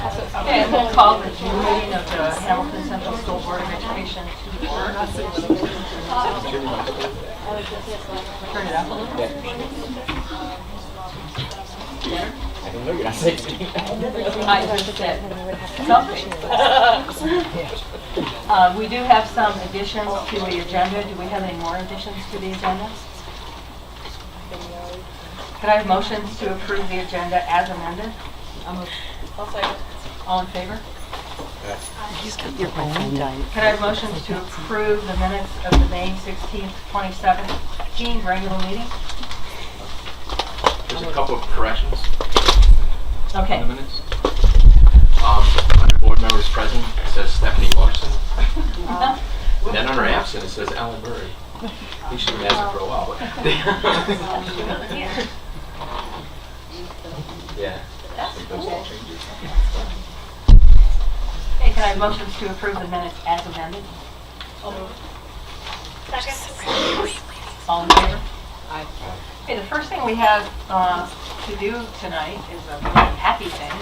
Okay, we'll call the June meeting of the Hamilton Central School Board of Education to order. Turn it up a little bit. I don't know, you're not saying I just said something. We do have some additions to the agenda. Do we have any more additions to the agenda? Could I have motions to approve the agenda as amended? I'll second. All in favor? Your phone time. Could I have motions to approve the minutes of the May 16th, 2017 regular meeting? There's a couple of corrections Okay. in the minutes. Under board members present, it says Stephanie Larson. And then under absent, it says Alan Murray. He should have been asking for a while. Yeah. Those all changes. Okay, can I have motions to approve the minutes as amended? All in favor? Aye. Okay, the first thing we have to do tonight is a really happy thing.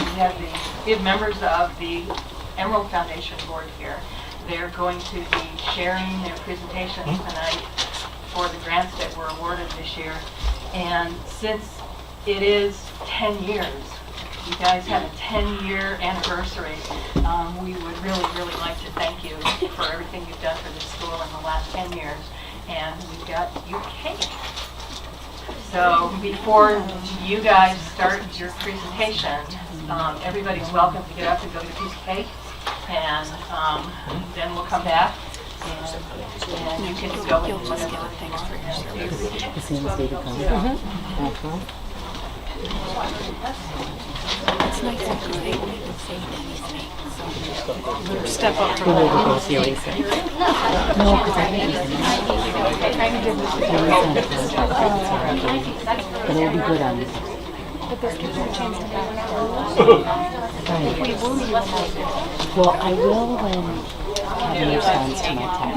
We have members of the Emerald Foundation board here. They're going to be sharing their presentations tonight for the grants that were awarded this year. And since it is 10 years, you guys have a 10-year anniversary, we would really like to thank you for everything you've done for this school in the last 10 years. And we've got you cake. So before you guys start your presentation, everybody's welcome to get up and go get a piece of cake. And then we'll come back and you can go and do whatever things for your service. As soon as they become. It's nice and good. They won't even say anything. Step up from the go see Lisa. No, because I think but it'll be good on you. But this gives you a chance to back out. We woo you. Well, I will when Kevin responds to my text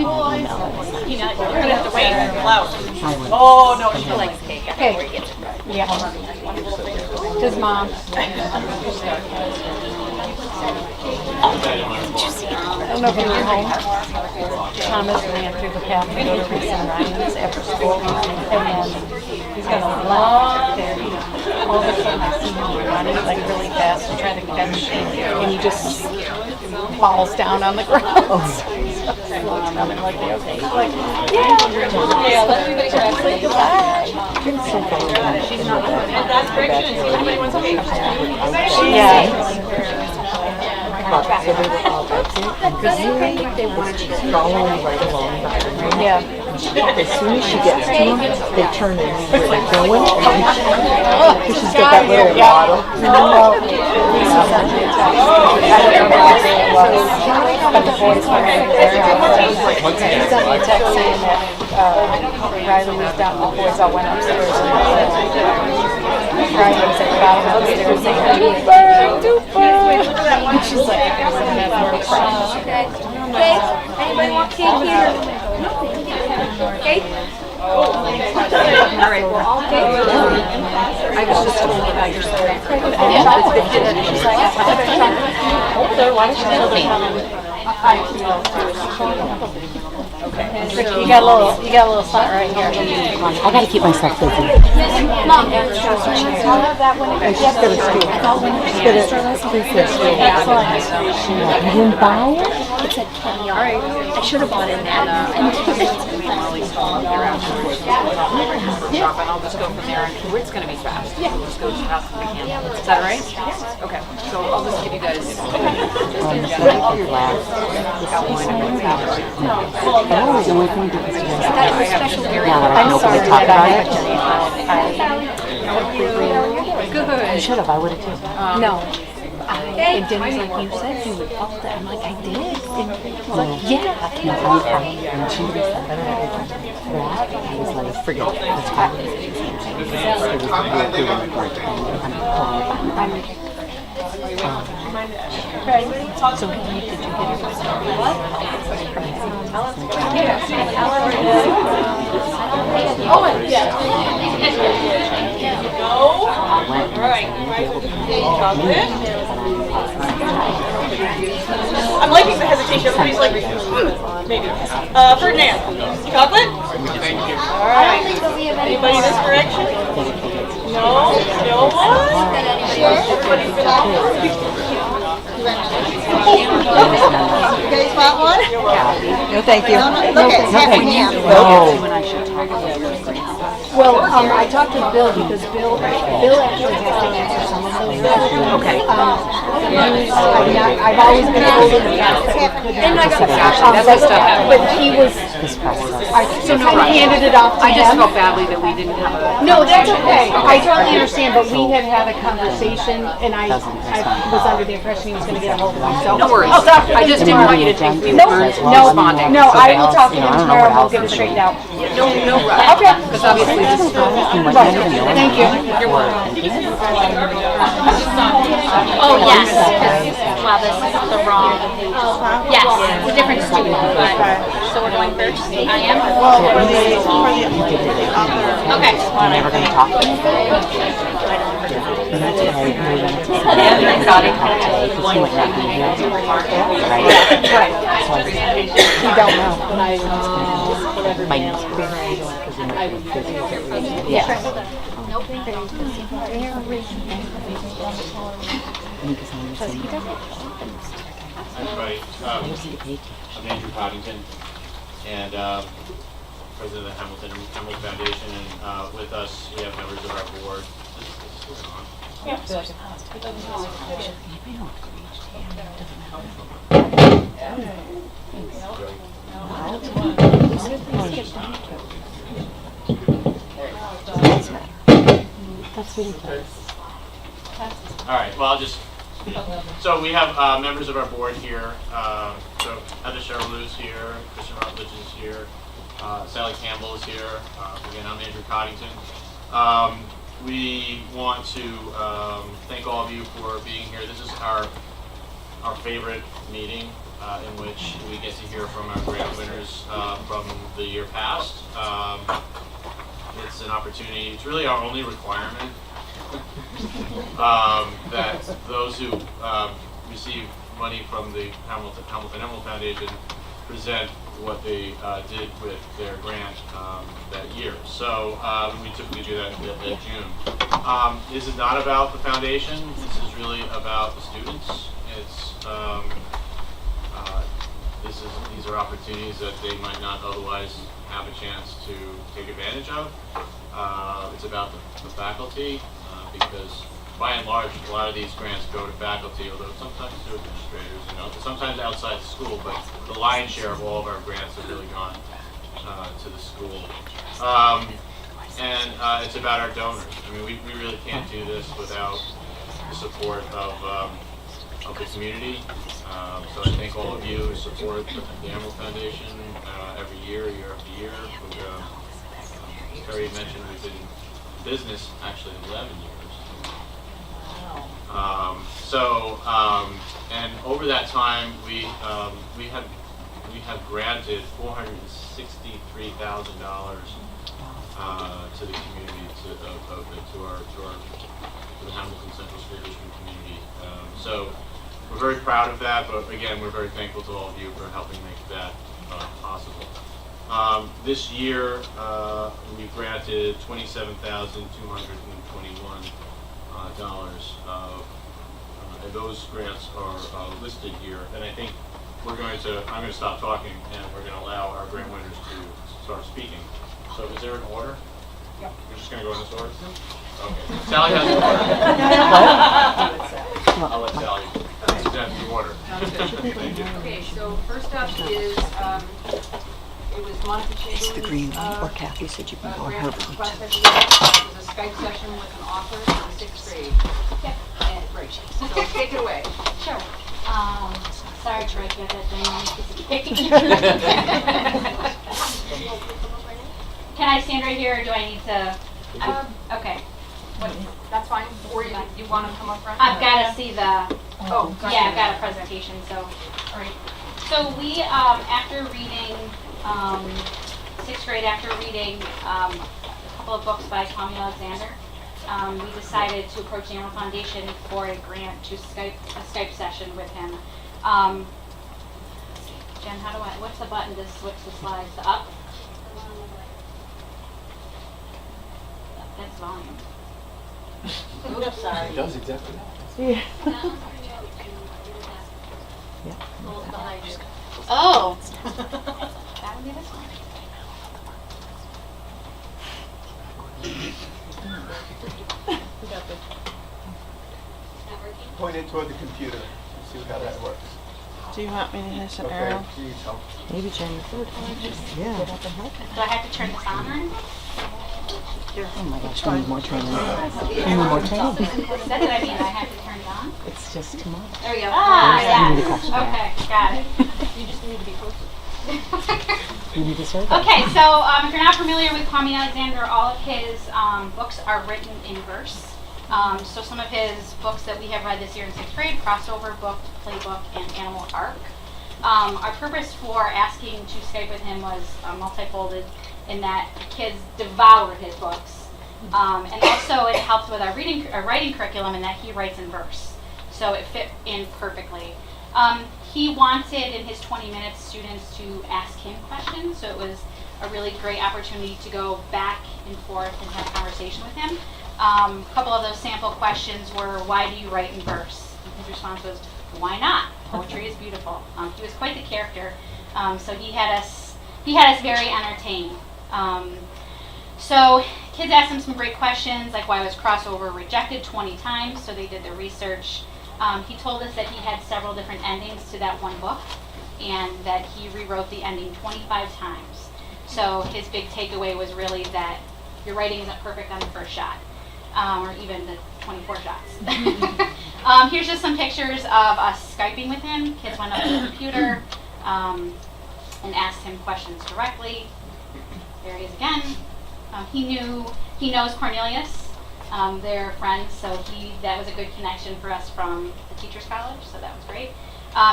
email. You're going to have to wait loud. I will. Oh, no, she likes cake. Okay. Yeah. Does mom? I don't know if you were home. Thomas ran through the path to go to Reese and Ryan's after school. And then he's got a lot there. All of a sudden I see him running like really fast and trying to catch and he just falls down on the ground. I'm like, okay. Like, yeah, let everybody try to say goodbye. She's not and that's correction. Everybody wants to be. Yeah. So they were all back there, because they were following right along by them. Yeah. As soon as she gets to them, they turn and leave where they're going. Because she's got that little waddle. Well, Lisa sent me a text. I don't know what day it was, but the boys were right there. He sent me a text saying that Riley was down, the boys all went upstairs and Riley was at the bottom of the stairs saying, Duper! And she's like, Okay. Anybody want cake here? Cake? All right, well, I'll take it. I was just told about your story. Yeah. She's like, older, why don't you tell me? You got a little something right here. I gotta keep myself busy. Mom, I'll have that one. She's got a stool. She's got a princess stool. Excellent. You didn't buy it? it said Kenny. All right. I should have bought in that. And I'll just go from there. It's going to be fast. Yeah. We'll just go as fast as we can. Is that all right? Okay. So I'll just give you guys just in general outline of what's happening. Oh, the only thing that was That's a special area. I'm sorry that about I it. Good. I should have. I would have too. No. And Denny's like, you said you would up that. I'm like, I did. And he's like, yeah. And she was that, I was like, forget it. It's fine. It was real good in the court. So did you get it? I'm liking the hesitation. Everybody's like, maybe. Ferdinand, chocolate? All right. Anybody this direction? No? No one? Everybody for that one? You guys want one? No, thank you. Look, it's half and half. Well, I talked to Bill because Bill actually has to answer some of those. Okay. I've always been told in the past that we couldn't. And I got that's the stuff. But he was, so no I rush. handed it off to him. I just felt badly that we didn't have a. No, that's okay. I totally understand, but we had a conversation and I was under the impression he was gonna get a hold of me, so. No worries. I'll talk to I him just didn't tomorrow. want you to think we No, weren't no, responding. no, I Okay. will talk to him tomorrow and we'll get it straightened out. No rush. Okay. Because obviously this is. Right. Thank you. Oh, yes, because, well, this is the wrong, yes, it's a different student, but, so we're going first? I am? Okay. Never gonna talk to me. That's why we went to he went back in here. Right? Right. So I said, You don't know, but I, my niece because you know she's busy. yeah. Everybody, I'm Andrew Coddington, and president of the Hamilton Foundation, and with us we have members of our board. Is this on? All right. Well, I'll just. So we have members of our board here. So Heather Sherwood's here, Christian Rutledge is here, Sally Campbell is here. Again, I'm Andrew Coddington. We want to thank all of you for being here. This is our favorite meeting in which we get to hear from our grant winners from the year past. It's an opportunity. It's really our only requirement. That those who receive money from the Hamilton Emerald Foundation present what they did with their grant that year. So we typically do that in June. This is not about the foundation. This is really about the students. It's these are opportunities that they might not otherwise have a chance to take advantage of. It's about the faculty. Because by and large, a lot of these grants go to faculty, although sometimes to administrators, sometimes outside the school, but the lion's share of all of our grants have really gone to the school. And it's about our donors. I mean, we really can't do this without the support of the community. So I thank all of you who support the Emerald Foundation every year after year. As Terry mentioned, we've been in business actually 11 years. And over that time, we have granted $463,000 to the community, to the Hamilton Central School District community. So we're very proud of that, but again, we're very thankful to all of you for helping make that possible. This year, we granted $27,221. And those grants are listed here. And I think I'm going to stop talking, and we're going to allow our grant winners to start speaking. So is there an order? Yep. We're just going to go in this order? Okay. Sally has an order. I'll let Sally present the order. Thank you. Okay, so first up is, it was Monica Chamberlain's. The green one, or Kathy said you can go her grant route. request that she had. It was a Skype session with an author in the 6th grade. Yep. And, right, so take it away. Sure. Sorry, Troy, get that thing on a piece of cake. Can I stand right here, or do I need to? Okay. That's fine. Or you want to come up front? I've got to see the. Oh, gotcha. Yeah, I've got a presentation. So, all right. So we, after reading 6th grade, after reading a couple of books by Tommy Alexander, we decided to approach the Emerald Foundation for a grant to a Skype session with him. Jen, what's the button to switch the slides to up? That's volume. Oops, sorry. It does exactly that. Oh. That would be this one. Point it toward the computer and see how that works. Do you want me to hit an Okay, arrow? please help. Maybe Jen. Yeah. Do I have to turn this on or anything? Oh my gosh, we need more training. We need more training. That's what I mean, I have to turn it on? It's just too much. There we go. Ah, You need to yes. catch that. Okay, got it. You need to serve it. Okay, so if you're not familiar with Kwame Alexander, all of his books are written in verse. So some of his books that we have read this year in 6th grade, Crossover Book, Playbook, and Animal Ark. Our purpose for asking to Skype with him was multifolded in that kids devoured his books. And also it helped with our writing curriculum in that he writes in verse. So it fit in perfectly. He wanted in his 20 minutes students to ask him questions, so it was a really great opportunity to go back and forth and have a conversation with him. A couple of those sample questions were, why do you write in verse? And his response was, why not? Poetry is beautiful. He was quite the character, so he had us very entertained. So kids asked him some great questions, like why was crossover rejected 20 times, so they did their research. He told us that he had several different endings to that one book, and that he rewrote the ending 25 times. So his big takeaway was really that your writing isn't perfect on the first shot, or even the 24 shots. Here's just some pictures of us Skyping with him. Kids went up to the computer and asked him questions directly. There he is again. He knows Cornelius. They're friends, so that was a good connection for us from the Teachers College, so that was great.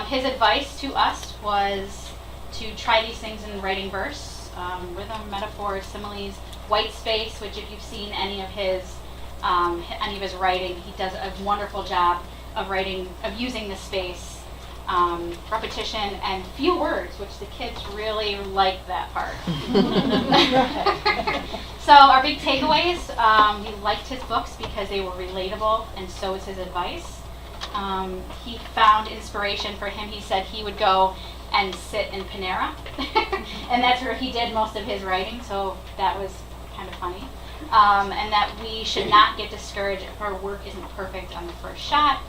His advice to us was to try these things in writing verse, rhythm, metaphors, similes, white space, which if you've seen any of his writing, he does a wonderful job of using the space, repetition, and few words, which the kids really like that part. So our big takeaways, we liked his books because they were relatable, and so was his advice. He found inspiration for him. He said he would go and sit in Panera, and that's where he did most of his writing, so that was kind of funny. And that we should not get discouraged if our work isn't perfect on the first shot,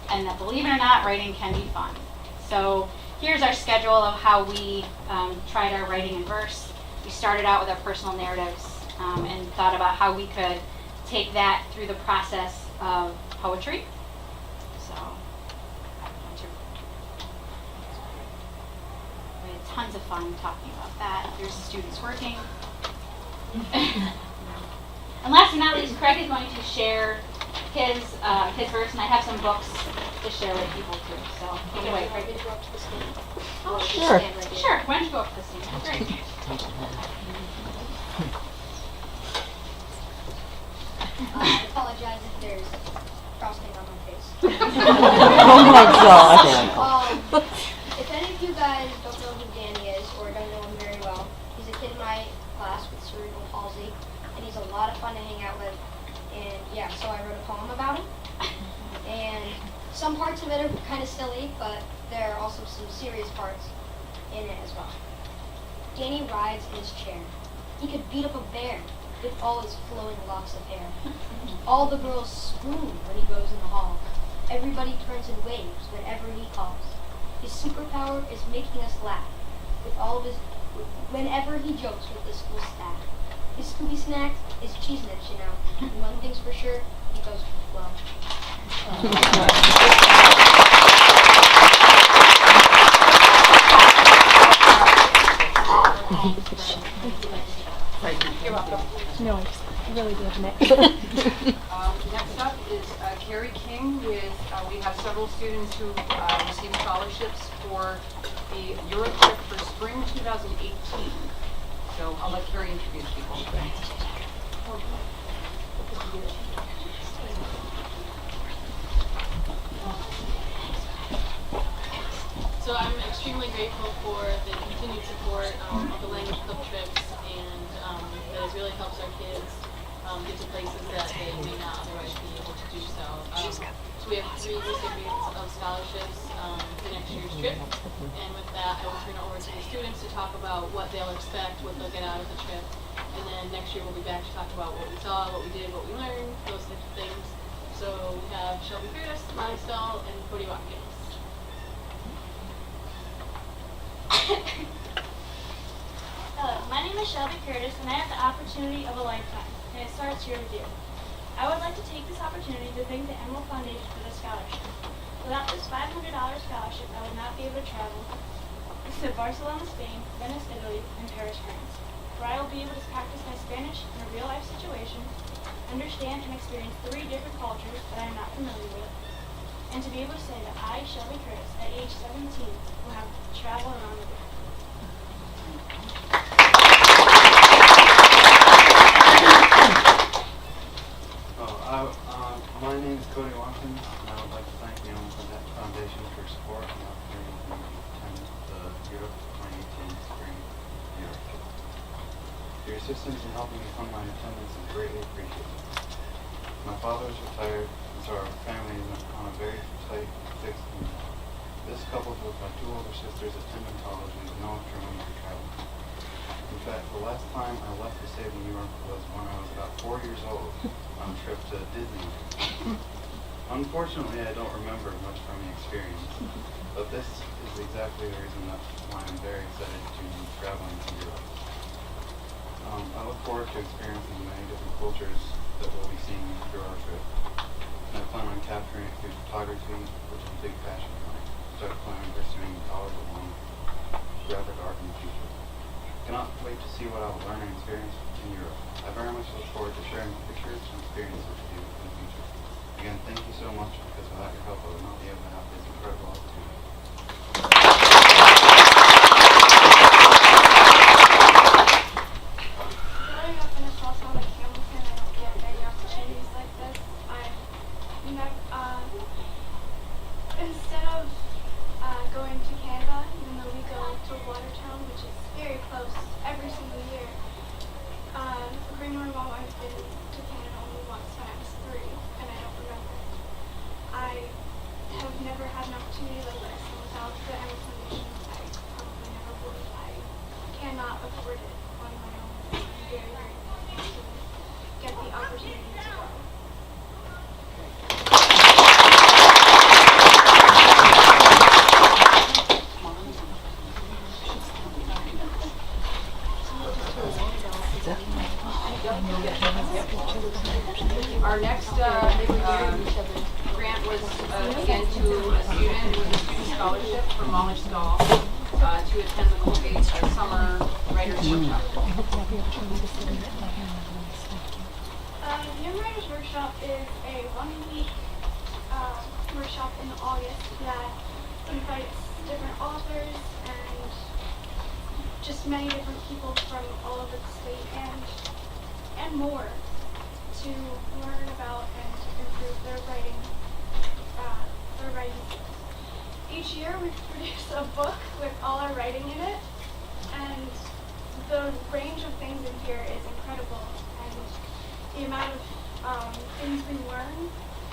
and that, believe it or not, writing can be fun. So here's our schedule of how we tried our writing in verse. We started out with our personal narratives and thought about how we could take that through the process of poetry. So we had tons of fun talking about that. There's students working. And last but not least, Craig is going to share his verse, and I have some books to share with people too. So take it away, Craig. Oh, Sure. Sure. Why don't you go up to the stage? Great. I apologize if there's frosting on my face. Oh my god. If any of you guys don't know who Danny is or don't know him very well, he's a kid in my class with cerebral palsy, and he's a lot of fun to hang out with. And yeah, so I wrote a poem about him. And some parts of it are kind of silly, but there are also some serious parts in it as well. Danny rides in his chair. He could beat up a bear with all his flowing locks of hair. All the girls swoon when he goes in the hall. Everybody turns and waves whenever he calls. His superpower is making us laugh whenever he jokes with the school staff. His Scooby snack is cheese nips, you know. And one thing's for sure, he goes with the flow. You're welcome. No, I really do have next. Next up is Carrie King with, we have several students who received scholarships for the Euro trip for spring 2018. So I'll let Carrie introduce people. So I'm extremely grateful for the continued support of the language club trips, and that it really helps our kids get to places that they may not otherwise be able to do so. So we have 3 recipients of scholarships for next year's trip, and with that I will turn it over to the students to talk about what they'll expect, what they'll get out of the trip, and then next year we'll be back to talk about what we saw, what we did, what we learned, those types of things. So we have Shelby Curtis, Monty Stahl, and Cody Watkins. Hello, my name is Shelby Curtis, and I have the opportunity of a lifetime, and it starts here with you. I would like to take this opportunity to thank the Emerald Foundation for the scholarship. Without this $500 scholarship, I would not be able to travel to Barcelona, Spain, Venice, Italy, and Paris, France, where I will be able to practice my Spanish in a real-life situation, understand and experience 3 different cultures that I am not familiar with, and to be able to say that I, Shelby Curtis, at age 17, will have traveled around the world. My name is Cody Watkins, and I would like to thank the Emerald Foundation for support and the opportunity for me to attend the Europe 2018 Spring Europe trip. Your assistance in helping me fund my attendance is greatly appreciated. My father is retired, and so our family is on a very tight, fixed income. This, coupled with my 2 older sisters attending college, leaves no extra money for travel. In fact, the last time I left the state of New York was when I was about 4 years old on a trip to Disneyland. Unfortunately, I don't remember much from the experience, but this is exactly the reason why I'm very excited to be traveling to Europe. I look forward to experiencing many different cultures that we'll be seeing through our trip. And I plan on capturing it through photography, which is a big passion of mine. So I plan on pursuing college along graphic art in the future. Cannot wait to see what I will learn and experience in Europe. I very much look forward to sharing pictures and experiences with you in the future. Again, thank you so much, because without your help I would not be able to have this incredible opportunity. Growing up in a small town like Hamilton, I don't get many opportunities like this. Instead of going to Canada, even though we go to Watertown, which is very close every single year, Greenwood Mom, I've been to Canada only once when I was 3, and I don't remember it. I have never had an opportunity like this, and without the Emerald Foundation, I probably never would. I cannot afford it on my own. I'm very, very lucky to get the opportunity to go. Our next grant was again to a student with a student scholarship from Molly Stahl to attend the Colgate Summer Writers Workshop. Young Writers Workshop is a 1-week workshop in August that invites different authors and just many different people from all over the state and more to learn about and improve their writing skills. Each year we produce a book with all our writing in it, and the range of things in here is incredible, and the amount of things we learn,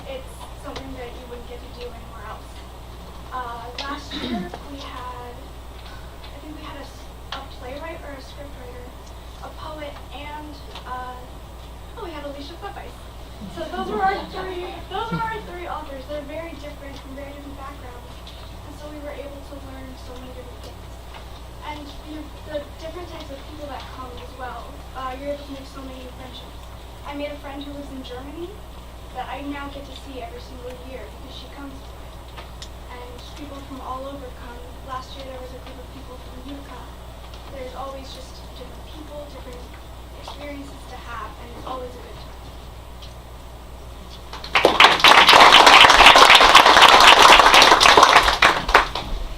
it's something that you wouldn't get to do anywhere else. Last year we had, I think we had a playwright or a scriptwriter, a poet, and we had Alicia Footice. So those were our 3 authors. They're very different from very different backgrounds, and so we were able to learn so many different things. And the different types of people that come as well, you're able to make so many friendships. I made a friend who lives in Germany that I now get to see every single year because she comes for it. And people from all over come. Last year there was a group of people from Utah. There's always just different people, different experiences to have, and it's always a good time.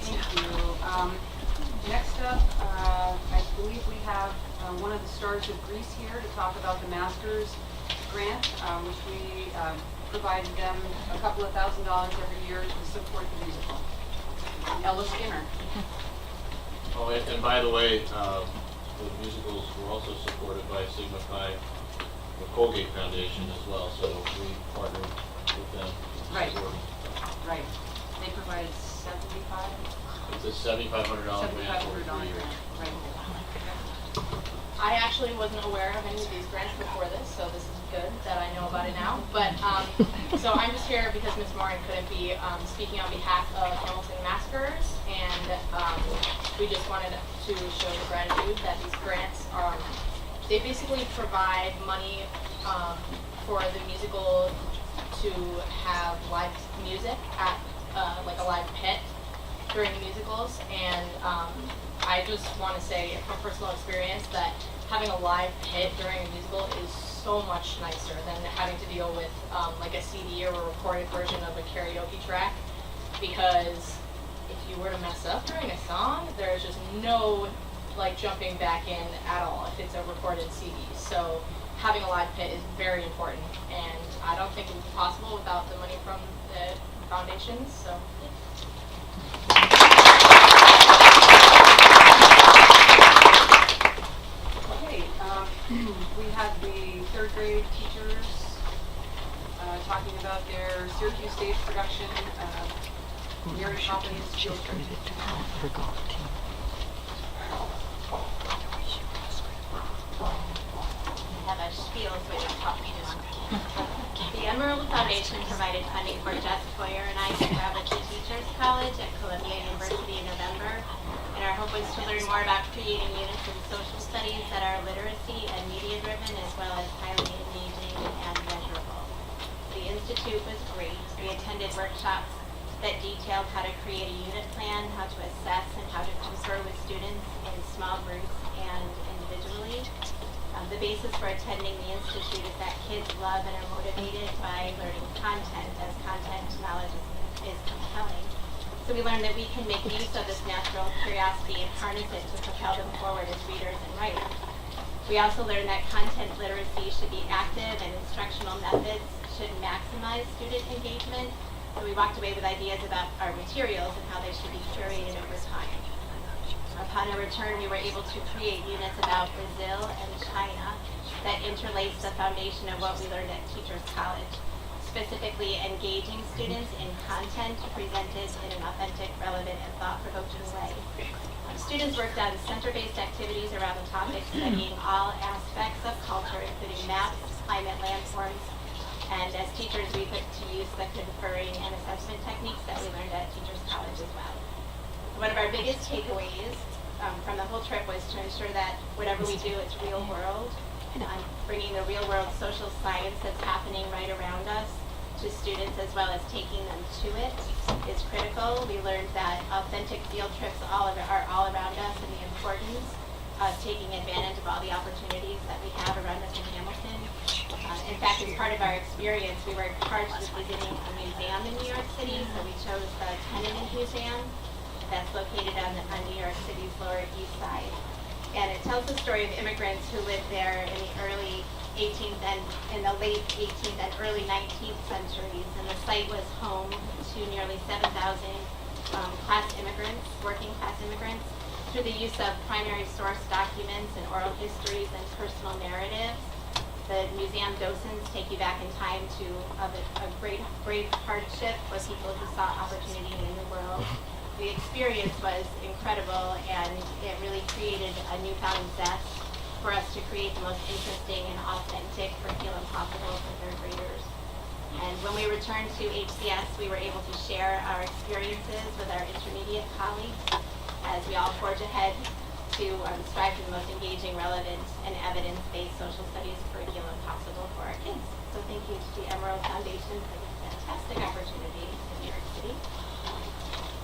Thank you. Next up, I believe we have one of the stars of Greece here to talk about the Masters grant, which we provided them a couple of $1,000s every year to support the musical. Ella Skinner. Oh, and by the way, the musicals were also supported by Sigma Chi, the Colgate Foundation as well, so we partnered with them. Right. Right. They provided 75. It's a $7,500 grant for 3 years. Right. I actually wasn't aware of any of these grants before this, so this is good that I know about it now. But, so I'm just here because Ms. Moran couldn't be speaking on behalf of Hamilton Massacres, and we just wanted to show the gratitude that these grants are, they basically provide money for the musical to have live music at like a live pit during the musicals, and I just want to say from personal experience that having a live pit during a musical is so much nicer than having to deal with like a CD or a recorded version of a karaoke track, because if you were to mess up during a song, there's just no like jumping back in at all if it's a recorded CD. So having a live pit is very important, and I don't think it would be possible without the money from the foundations. So. Okay, we have the third grade teachers talking about their Syracuse stage production of Mary Poppins Field Trip. I have a spiel of which I'll talk to you. The Emerald Foundation provided funding for Jess Boyer and I to travel to Teachers College at Columbia University in November, and our hope was to learn more about creating units in social studies that are literacy and media driven, as well as highly engaging and measurable. The Institute was great. We attended workshops that detailed how to create a unit plan, how to assess, and how to confer with students in small groups and individually. The basis for attending the Institute is that kids love and are motivated by learning content, as content knowledge is compelling. So we learned that we can make use of this natural curiosity and harness it to propel them forward as readers and writers. We also learned that content literacy should be active and instructional methods should maximize student engagement. So we walked away with ideas about our materials and how they should be curated over time. Upon our return, we were able to create units about Brazil and China that interlace the foundation of what we learned at Teachers College, specifically engaging students in content presented in an authentic, relevant, and thought-provoking way. Students worked on center-based activities around the topic, studying all aspects of culture, including maps, climate, landforms, and as teachers, we put to use the conferring and assessment techniques that we learned at Teachers College as well. One of our biggest takeaways from the whole trip was to ensure that whatever we do, it's real world. Bringing the real world social science that's happening right around us to students, as well as taking them to it, is critical. We learned that authentic field trips are all around us, and the importance of taking advantage of all the opportunities that we have around us in Hamilton. In fact, as part of our experience, we were charged with visiting a museum in New York City, so we chose the Tenement Museum that's located on New York City's Lower East Side. And it tells the story of immigrants who lived there in the early 18th and in the late 18th and early 19th centuries. And the site was home to nearly 7,000 working class immigrants, through the use of primary source documents and oral histories and personal narratives. The museum docents take you back in time to a great hardship for people who saw opportunity in the world. The experience was incredible, and it really created a newfound zest for us to create the most interesting and authentic curriculum possible for third graders. And when we returned to HCS, we were able to share our experiences with our intermediate colleagues as we all forge ahead to strive for the most engaging, relevant, and evidence-based social studies curriculum possible for our kids. So thank you to the Emerald Foundation for this fantastic opportunity in New York City.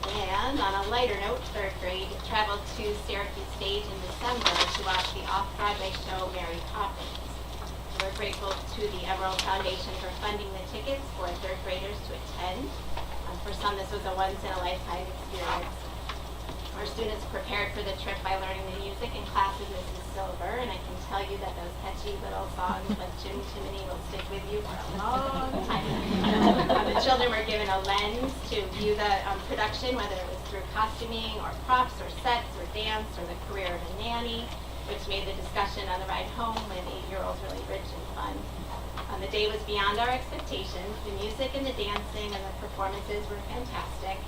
And on a lighter note, third grade traveled to Syracuse Stage in December to watch the off-Broadway show Mary Poppins. We're grateful to the Emerald Foundation for funding the tickets for third graders to attend. For some, this was a once-in-a-lifetime experience. Our students prepared for the trip by learning the music in class with Mrs. Silver, and I can tell you that those catchy little songs like Jimmy Chimney will stick with you for a long time. The children were given a lens to view the production, whether it was through costuming or props or sets or dance or the career of a nanny, which made the discussion on the ride home with 8-year-olds really rich and fun. The day was beyond our expectations. The music and the dancing and the performances were fantastic.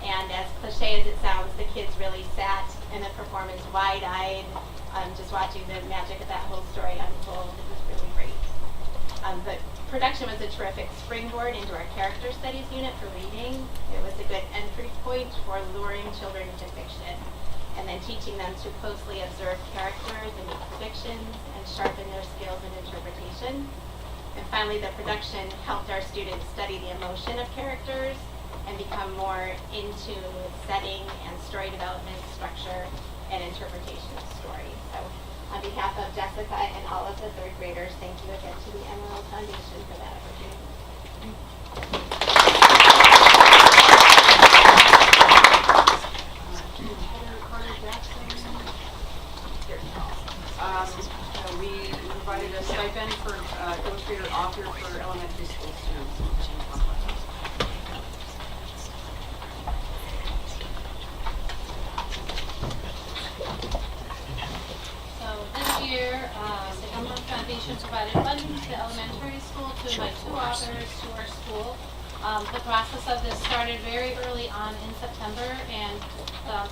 And as cliche as it sounds, the kids really sat in the performance wide-eyed, just watching the magic of that whole story unfold. It was really great. The production was a terrific springboard into our character studies unit for reading. It was a good entry point for luring children into fiction, and then teaching them to closely observe characters and make predictions and sharpen their skills in interpretation. And finally, the production helped our students study the emotion of characters and become more in tune with setting and story development, structure, and interpretation of story. So on behalf of Jessica and all of the third graders, thank you again to the Emerald Foundation for that opportunity. We provided a stipend for illustrator author for elementary school students. So this year, the Emerald Foundation provided funding to the elementary school to invite 2 authors to our school. The process of this started very early on in September, and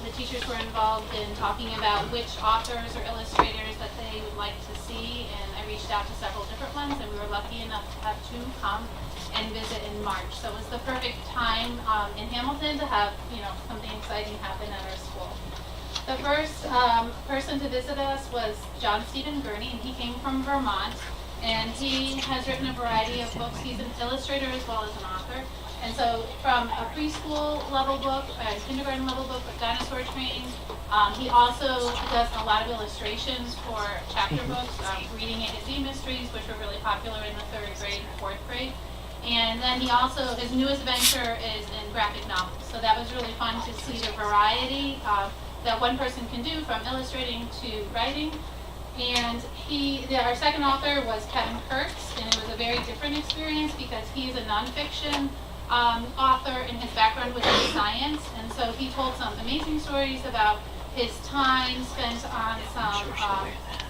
the teachers were involved in talking about which authors or illustrators that they would like to see, and I reached out to several different ones, and we were lucky enough to have 2 come and visit in March. So it was the perfect time in Hamilton to have, something exciting happen at our school. The first person to visit us was John Stephen Gurney, and he came from Vermont. And he has written a variety of books. He's an illustrator as well as an author. And so from a preschool level book, a kindergarten level book with dinosaur training, he also does a lot of illustrations for chapter books, reading A to Z mysteries, which were really popular in the 3rd grade and 4th grade. And then he also, his newest venture is in graphic novels. So that was really fun to see the variety that one person can do from illustrating to writing. And our second author was Kevin Kurtz, and it was a very different experience because he's a nonfiction author, and his background was in science, and so he told some amazing stories about his time spent on some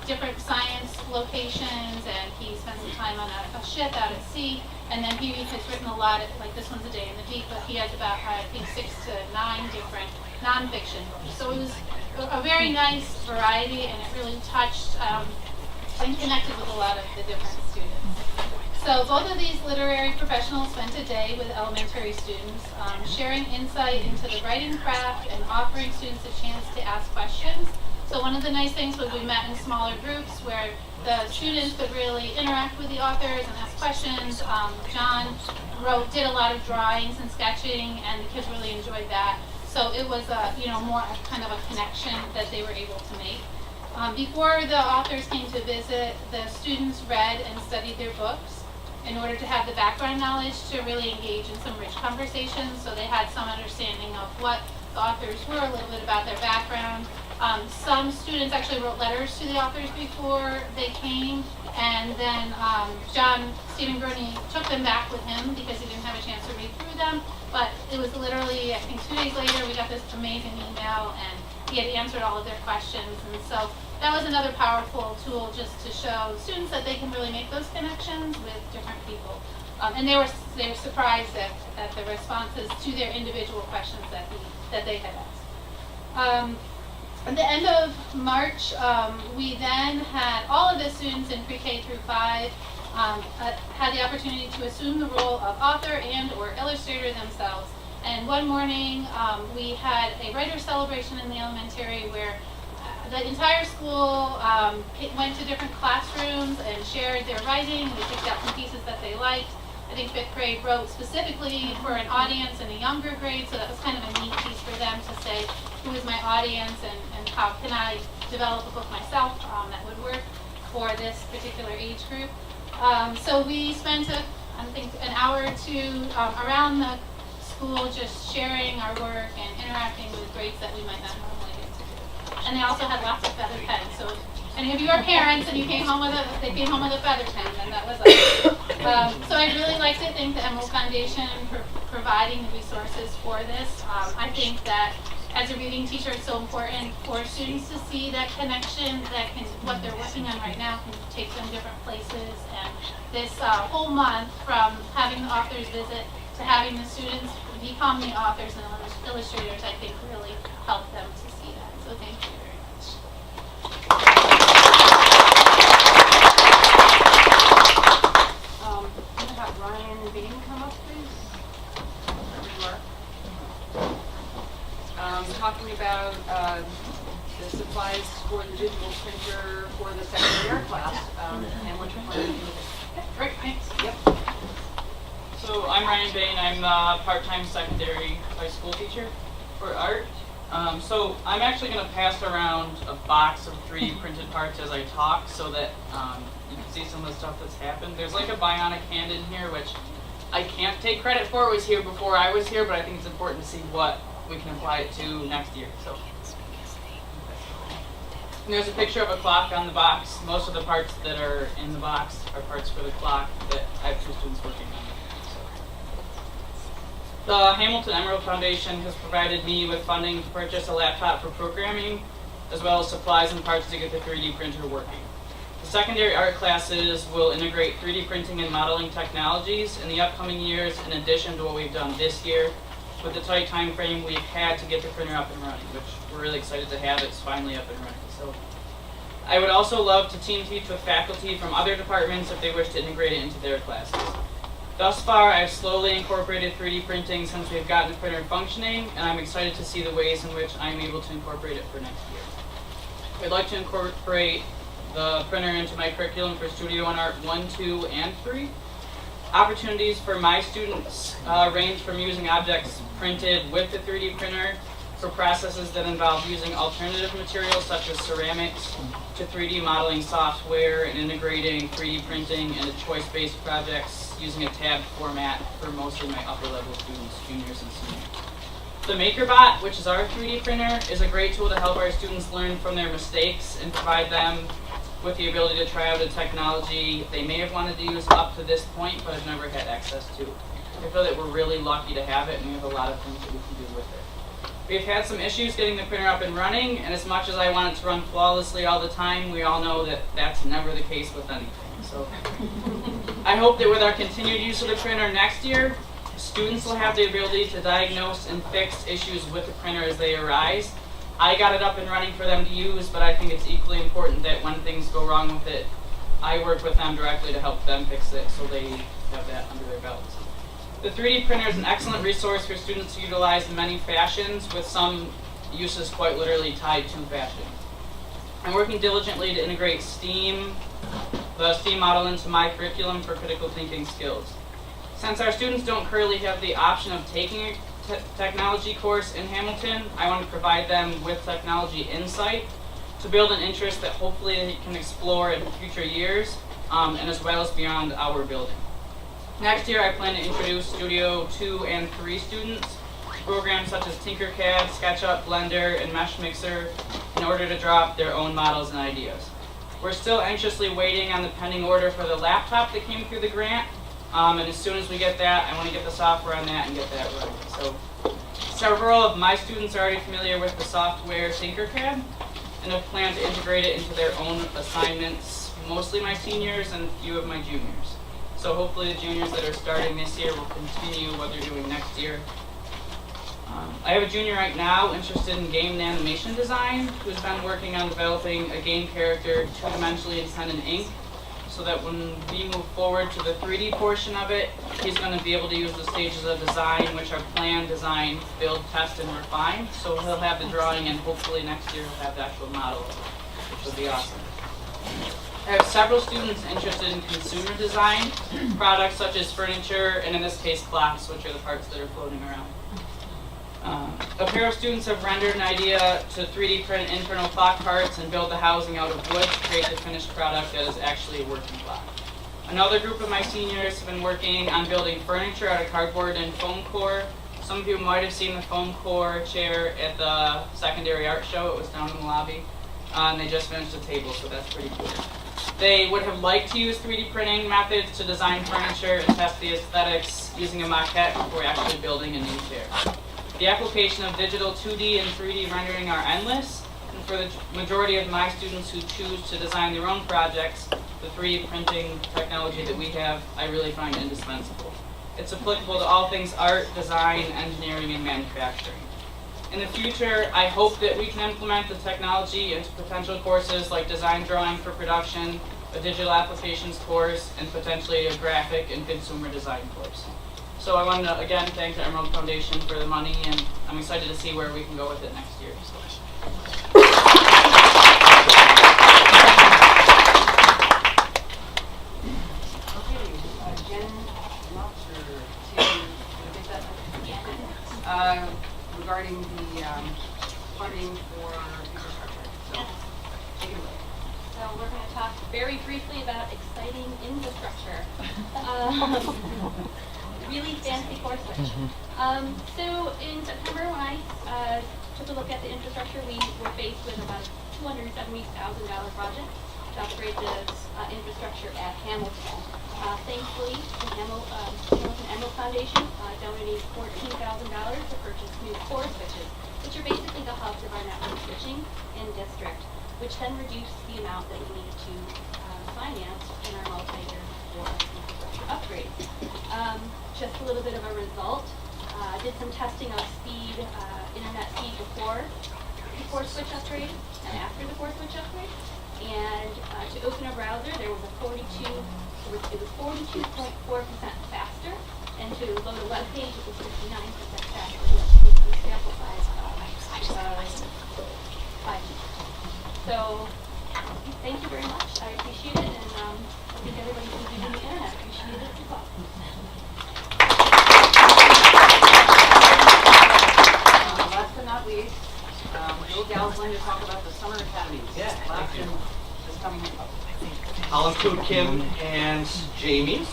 different science locations, and he spent some time on a ship out at sea, and then he has written a lot of, like this one's A Day in the Deep, but he has about, I think, 6 to 9 different nonfiction books. So it was a very nice variety, and it really touched and connected with a lot of the different students. So both of these literary professionals spent a day with elementary students, sharing insight into the writing craft and offering students a chance to ask questions. So one of the nice things was we met in smaller groups where the students could really interact with the authors and ask questions. John did a lot of drawings and sketching, and the kids really enjoyed that. So it was more kind of a connection that they were able to make. Before the authors came to visit, the students read and studied their books in order to have the background knowledge to really engage in some rich conversations. So they had some understanding of what the authors were, a little bit about their background. Some students actually wrote letters to the authors before they came, and then John Stephen Gurney took them back with him because he didn't have a chance to read through them. But it was literally, I think 2 days later, we got this amazing email, and he had answered all of their questions. And so that was another powerful tool just to show students that they can really make those connections with different people. And they were surprised at the responses to their individual questions that they had asked. At the end of March, we then had all of the students in pre-K through 5 had the opportunity to assume the role of author and or illustrator themselves. And one morning, we had a writer's celebration in the elementary where the entire school went to different classrooms and shared their writing. We picked out some pieces that they liked. I think 5th grade wrote specifically for an audience in a younger grade, so that was kind of a neat piece for them to say, who is my audience and how can I develop a book myself that would work for this particular age group. So we spent, I think, an hour or 2 around the school just sharing our work and interacting with grades that we might not normally get to do. And they also had lots of feather pens. So if any of you are parents and they came home with a feather pen, then that was us. So I'd really like to thank the Emerald Foundation for providing the resources for this. I think that as a reading teacher, it's so important for students to see that connection, that what they're working on right now can take them different places. And this whole month, from having the authors visit to having the students become the authors and illustrators, I think really helped them to see that. So thank you very much. I'm going to have Ryan Bain come up, please. Wherever you are. Talking about the supplies for the digital printer for the secondary art class. And what you're planning to do. Great, thanks. Yep. So I'm Ryan Bain. I'm a part-time secondary high school teacher for art. So I'm actually going to pass around a box of 3D printed parts as I talk so that you can see some of the stuff that's happened. There's like a bionic hand in here, which I can't take credit for. It was here before I was here, but I think it's important to see what we can apply it to next year. So and there's a picture of a clock on the box. Most of the parts that are in the box are parts for the clock that I have 2 students working on. The Hamilton Emerald Foundation has provided me with funding to purchase a laptop for programming, as well as supplies and parts to get the 3D printer working. The secondary art classes will integrate 3D printing and modeling technologies in the upcoming years, in addition to what we've done this year. With the tight time frame we've had to get the printer up and running, which we're really excited to have. It's finally up and running. So I would also love to team teach with faculty from other departments if they wish to integrate it into their classes. Thus far, I've slowly incorporated 3D printing since we've gotten the printer functioning, and I'm excited to see the ways in which I'm able to incorporate it for next year. I'd like to incorporate the printer into my curriculum for Studio and Art 1, 2, and 3. Opportunities for my students range from using objects printed with the 3D printer for processes that involve using alternative materials such as ceramics to 3D modeling software and integrating 3D printing into choice-based projects using a tabbed format for mostly my upper level students, juniors and seniors. The MakerBot, which is our 3D printer, is a great tool to help our students learn from their mistakes and provide them with the ability to try out a technology they may have wanted to use up to this point but have never had access to. I feel that we're really lucky to have it, and we have a lot of things that we can do with it. We've had some issues getting the printer up and running, and as much as I want it to run flawlessly all the time, we all know that that's never the case with anything. So I hope that with our continued use of the printer next year, students will have the ability to diagnose and fix issues with the printer as they arise. I got it up and running for them to use, but I think it's equally important that when things go wrong with it, I work with them directly to help them fix it so they have that under their belts. The 3D printer is an excellent resource for students to utilize in many fashions, with some uses quite literally tied to fashion. I'm working diligently to integrate the STEAM model into my curriculum for critical thinking skills. Since our students don't currently have the option of taking a technology course in Hamilton, I want to provide them with technology insight to build an interest that hopefully they can explore in future years, and as well as beyond our building. Next year, I plan to introduce Studio 2 and 3 students to programs such as Tinkercad, SketchUp, Blender, and Mesh Mixer in order to draw up their own models and ideas. We're still anxiously waiting on the pending order for the laptop that came through the grant, and as soon as we get that, I want to get the software on that and get that running. So several of my students are already familiar with the software Tinkercad and have planned to integrate it into their own assignments, mostly my seniors and a few of my juniors. So hopefully the juniors that are starting this year will continue what they're doing next year. I have a junior right now interested in game and animation design who's been working on developing a game character two-dimensionally in pen and ink, so that when we move forward to the 3D portion of it, he's going to be able to use the stages of design, which are plan, design, build, test, and refine. So he'll have the drawing, and hopefully next year he'll have the actual model, which will be awesome. I have several students interested in consumer design, products such as furniture, and in this case clocks, which are the parts that are floating around. A pair of students have rendered an idea to 3D print internal clock parts and build the housing out of wood to create the finished product that is actually a working clock. Another group of my seniors have been working on building furniture out of cardboard and foam core. Some of you might have seen the foam core chair at the secondary art show. It was down in the lobby. And they just finished a table, so that's pretty cool. They would have liked to use 3D printing methods to design furniture and test the aesthetics using a maquette before actually building a new chair. The application of digital 2D and 3D rendering are endless, and for the majority of my students who choose to design their own projects, the 3D printing technology that we have, I really find indispensable. It's applicable to all things art, design, engineering, and manufacturing. In the future, I hope that we can implement the technology into potential courses like design drawing for production, a digital applications course, and potentially a graphic and consumer design course. So I want to again thank the Emerald Foundation for the money, and I'm excited to see where we can go with it next year. Jen Lux, regarding the funding for infrastructure. So, take it away. So we're going to talk very briefly about exciting infrastructure. Really fancy course switch. So in September, when I took a look at the infrastructure, we were faced with about a $270,000 project to upgrade the infrastructure at Hamilton. Thankfully, the Hamilton Emerald Foundation donated $14,000 to purchase new core switches, which are basically the hubs of our network switching in district, which then reduced the amount that we needed to finance in our multi-year for infrastructure upgrades. Just a little bit of a result. Did some testing of speed, internet speed before the core switch upgrade and after the core switch upgrade. And to open a browser, there was a 42.4% faster, and to load a web page, it was 59% faster, which was the sample size of 5 minutes. So, thank you very much. I appreciate it, and I think everybody who's using the internet appreciates it as well. Last but not least, Bill Gal's going to talk about the summer academies. Yeah, Last thank you. is coming up. I'll include Kim and Jamie.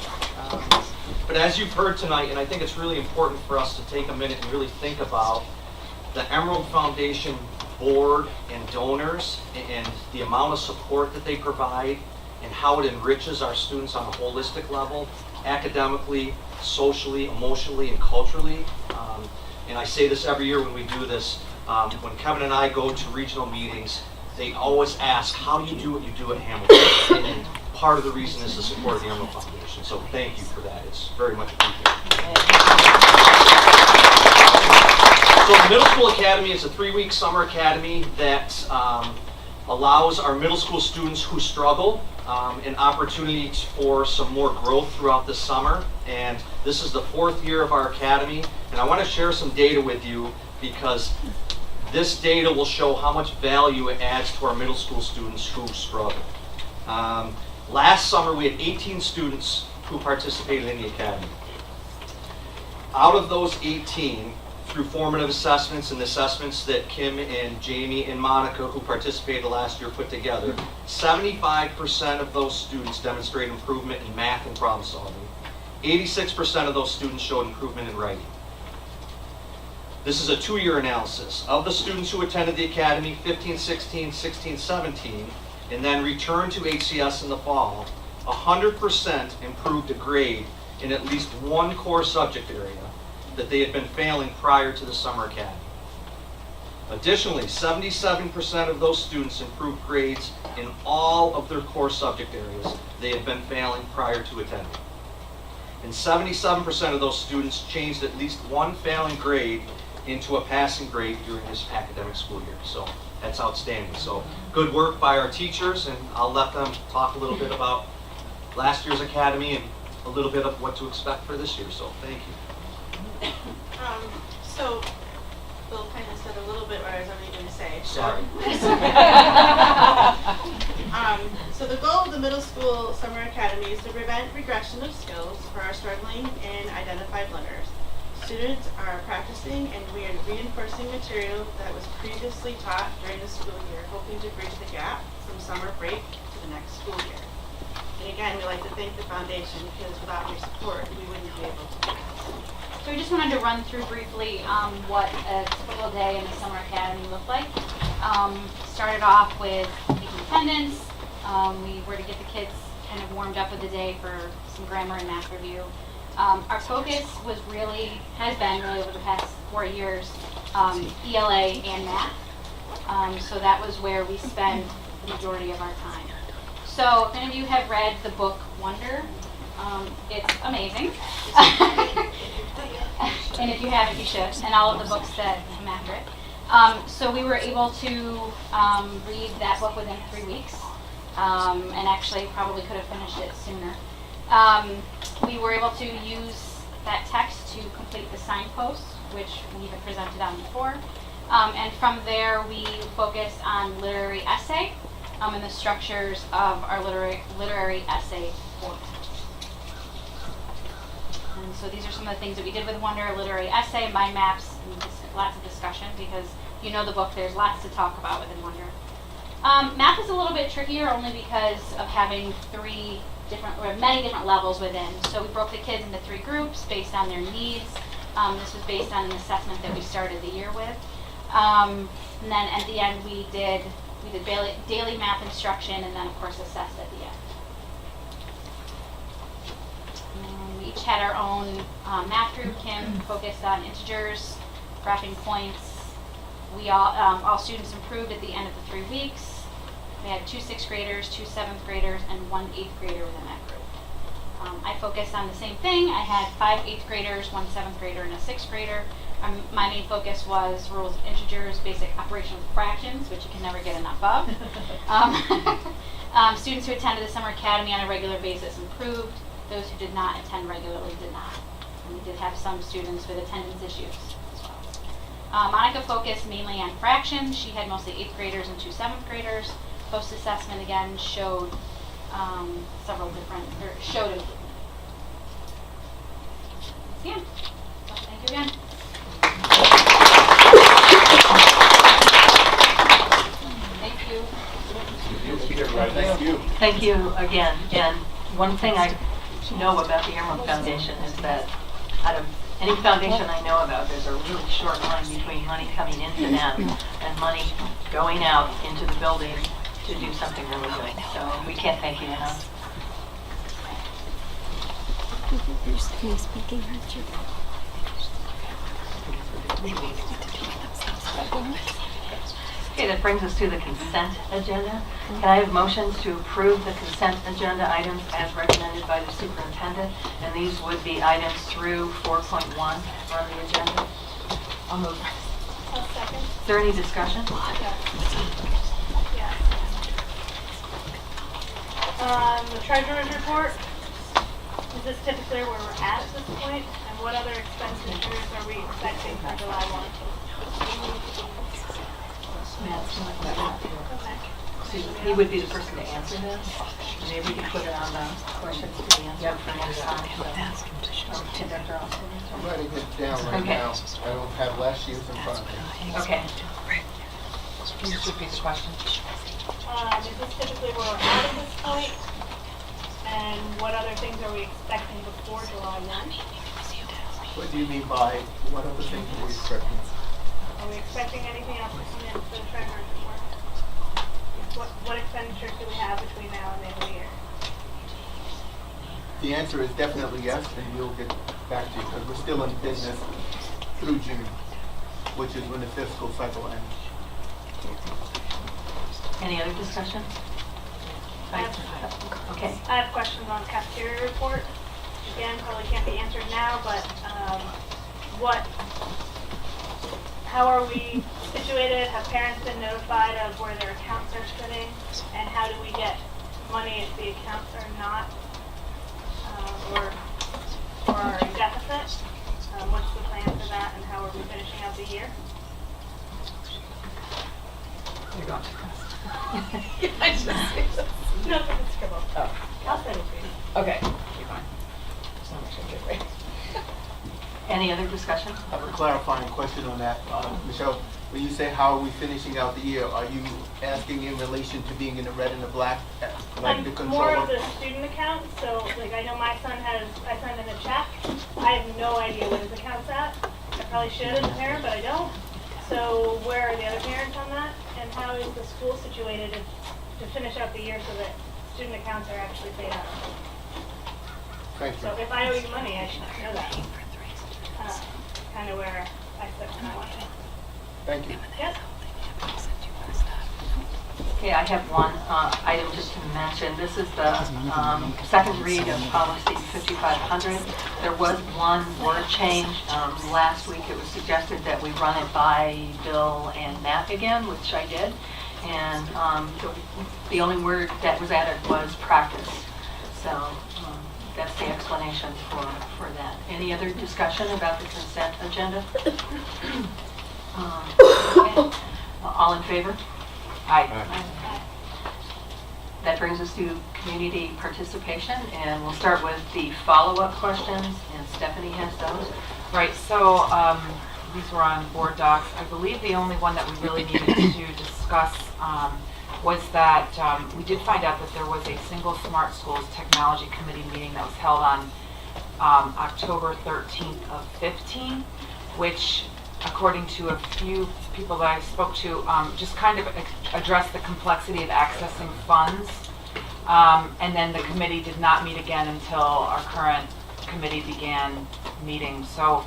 But as you've heard tonight, and I think it's really important for us to take a minute and really think about the Emerald Foundation board and donors and the amount of support that they provide and how it enriches our students on a holistic level, academically, socially, emotionally, and culturally. And I say this every year when we do this. When Kevin and I go to regional meetings, they always ask, how do you do what you do at Hamilton? And part of the reason is the support of the Emerald Foundation. So thank you for that. It's very much appreciated. So the Middle School Academy is a 3-week summer academy that allows our middle school students who struggle an opportunity for some more growth throughout the summer. And this is the 4th year of our academy. And I want to share some data with you because this data will show how much value it adds to our middle school students who struggle. Last summer, we had 18 students who participated in the academy. Out of those 18, through formative assessments and the assessments that Kim and Jamie and Monica, who participated last year, put together, 75% of those students demonstrated improvement in math and problem solving. 86% of those students showed improvement in writing. This is a 2-year analysis. Of the students who attended the academy, 15, 16, 16, 17, and then returned to HCS in the fall, 100% improved a grade in at least one core subject area that they had been failing prior to the summer academy. Additionally, 77% of those students improved grades in all of their core subject areas they had been failing prior to attending. And 77% of those students changed at least one failing grade into a passing grade during this academic school year. So that's outstanding. So good work by our teachers, and I'll let them talk a little bit about last year's academy and a little bit of what to expect for this year. So thank you. So Bill kind of said a little bit what I was already going to say. Sorry. So the goal of the middle school summer academy is to prevent regression of skills for our struggling and identified learners. Students are practicing and we are reinforcing material that was previously taught during the school year, hoping to bridge the gap from summer break to the next school year. And again, we'd like to thank the foundation because without your support, we wouldn't be able to do this. So we just wanted to run through briefly what a typical day in the summer academy looked like. Started off with taking attendance, We were to get the kids kind of warmed up with the day for some grammar and math review. Our focus has been really over the past 4 years, ELA and math. So that was where we spend the majority of our time. So if any of you have read the book Wonder, it's amazing. And if you haven't, you should, and all of the books that come after it. So we were able to read that book within 3 weeks, and actually probably could have finished it sooner. We were able to use that text to complete the signposts, which we have presented on before. And from there, we focused on literary essay and the structures of our literary essay format. And so these are some of the things that we did with Wonder: literary essay, mind maps, and lots of discussion, because you know the book, there's lots to talk about within Wonder. Math is a little bit trickier only because of having many different levels within. So we broke the kids into 3 groups based on their needs. This was based on an assessment that we started the year with. And then at the end we did daily math instruction, and then of course assessed at the end. We each had our own math group. Kim focused on integers, graphing points. We all students improved at the end of the 3 weeks. We had 2 6th graders, 2 7th graders, and 1 8th grader within that group. I focused on the same thing. I had 5 8th graders, 1 7th grader, and a 6th grader. My main focus was rules of integers, basic operation with fractions, which you can never get enough of. Students who attended the summer academy on a regular basis improved. Those who did not attend regularly did not. And we did have some students with attendance issues as well. Monica focused mainly on fractions. She had mostly 8th graders and 2 7th graders. Post-assessment again showed showed improvement. Yeah. So thank you again. Thank you. Thank you again. And one thing I know about the Emerald Foundation is that out of any foundation I know about, there's a really short line between money coming into them and money going out into the building to do something really good. So we can't thank you enough. Okay, that brings us to the consent agenda. Can I have motions to approve the consent agenda items as recommended by the superintendent? And these would be items through 4.1 on the agenda. I'll move. I'll second. Is there any discussion? Yes. The treasurer's report, is this typically where we're at this point? And what other expenditures are we expecting for July 1? He would be the person to answer this. Maybe we could put it on the questions to be answered for next time. I'm writing it down right now. I don't have last year's in front of me. Okay. Can you just repeat the question? Is this typically where we're at this point? And what other things are we expecting before July 1? What do you mean by what other things are we expecting? Are we expecting anything else to come in for the treasurer's report? What expenditures do we have between now and the end of the year? The answer is definitely yes, and we'll get back to you because we're still in business through June, which is when the fiscal cycle ends. Any other discussion? Okay. I have questions on cafeteria report. Again, probably can't be answered now, but how are we situated? Have parents been notified of where their accounts are sitting? And how do we get money if the accounts are not or are in deficit? What's the plan for that, and how are we finishing out the year? You're going to No, it's scribble. Oh. I'll send it to you. Okay. You're fine. Just want to make sure I get it right. Any other discussion? I have a clarifying question on that. Michelle, when you say how are we finishing out the year, are you asking in relation to being in the red and the black, like the controller? More of the student account. So, like, I know my son I sent in a check. I have no idea what his account's at. I probably should as a parent, but I don't. So, where are the other parents on that? And how is the school situated if to finish out the year so that student accounts are actually paid out. Thank you. So if I owe you money, I should know that. Kind of where I sit when I want it. Thank you. Yep. Okay, I have one item just to mention. This is the second read of policy 5500. There was one word change. Last week it was suggested that we run it by Bill and Matt again, which I did. And the only word that was added was practice. So that's the explanation for that. Any other discussion about the consent agenda? Okay. All in favor? Aye. That brings us to community participation, and we'll start with the follow-up questions, and Stephanie has those. Right, so these were on board docs. I believe the only one that we really needed to discuss was that we did find out that there was a single Smart Schools Technology Committee meeting that was held on October 13th of 15, which, according to a few people that I spoke to, just kind of addressed the complexity of accessing funds. And then the committee did not meet again until our current committee began meeting. So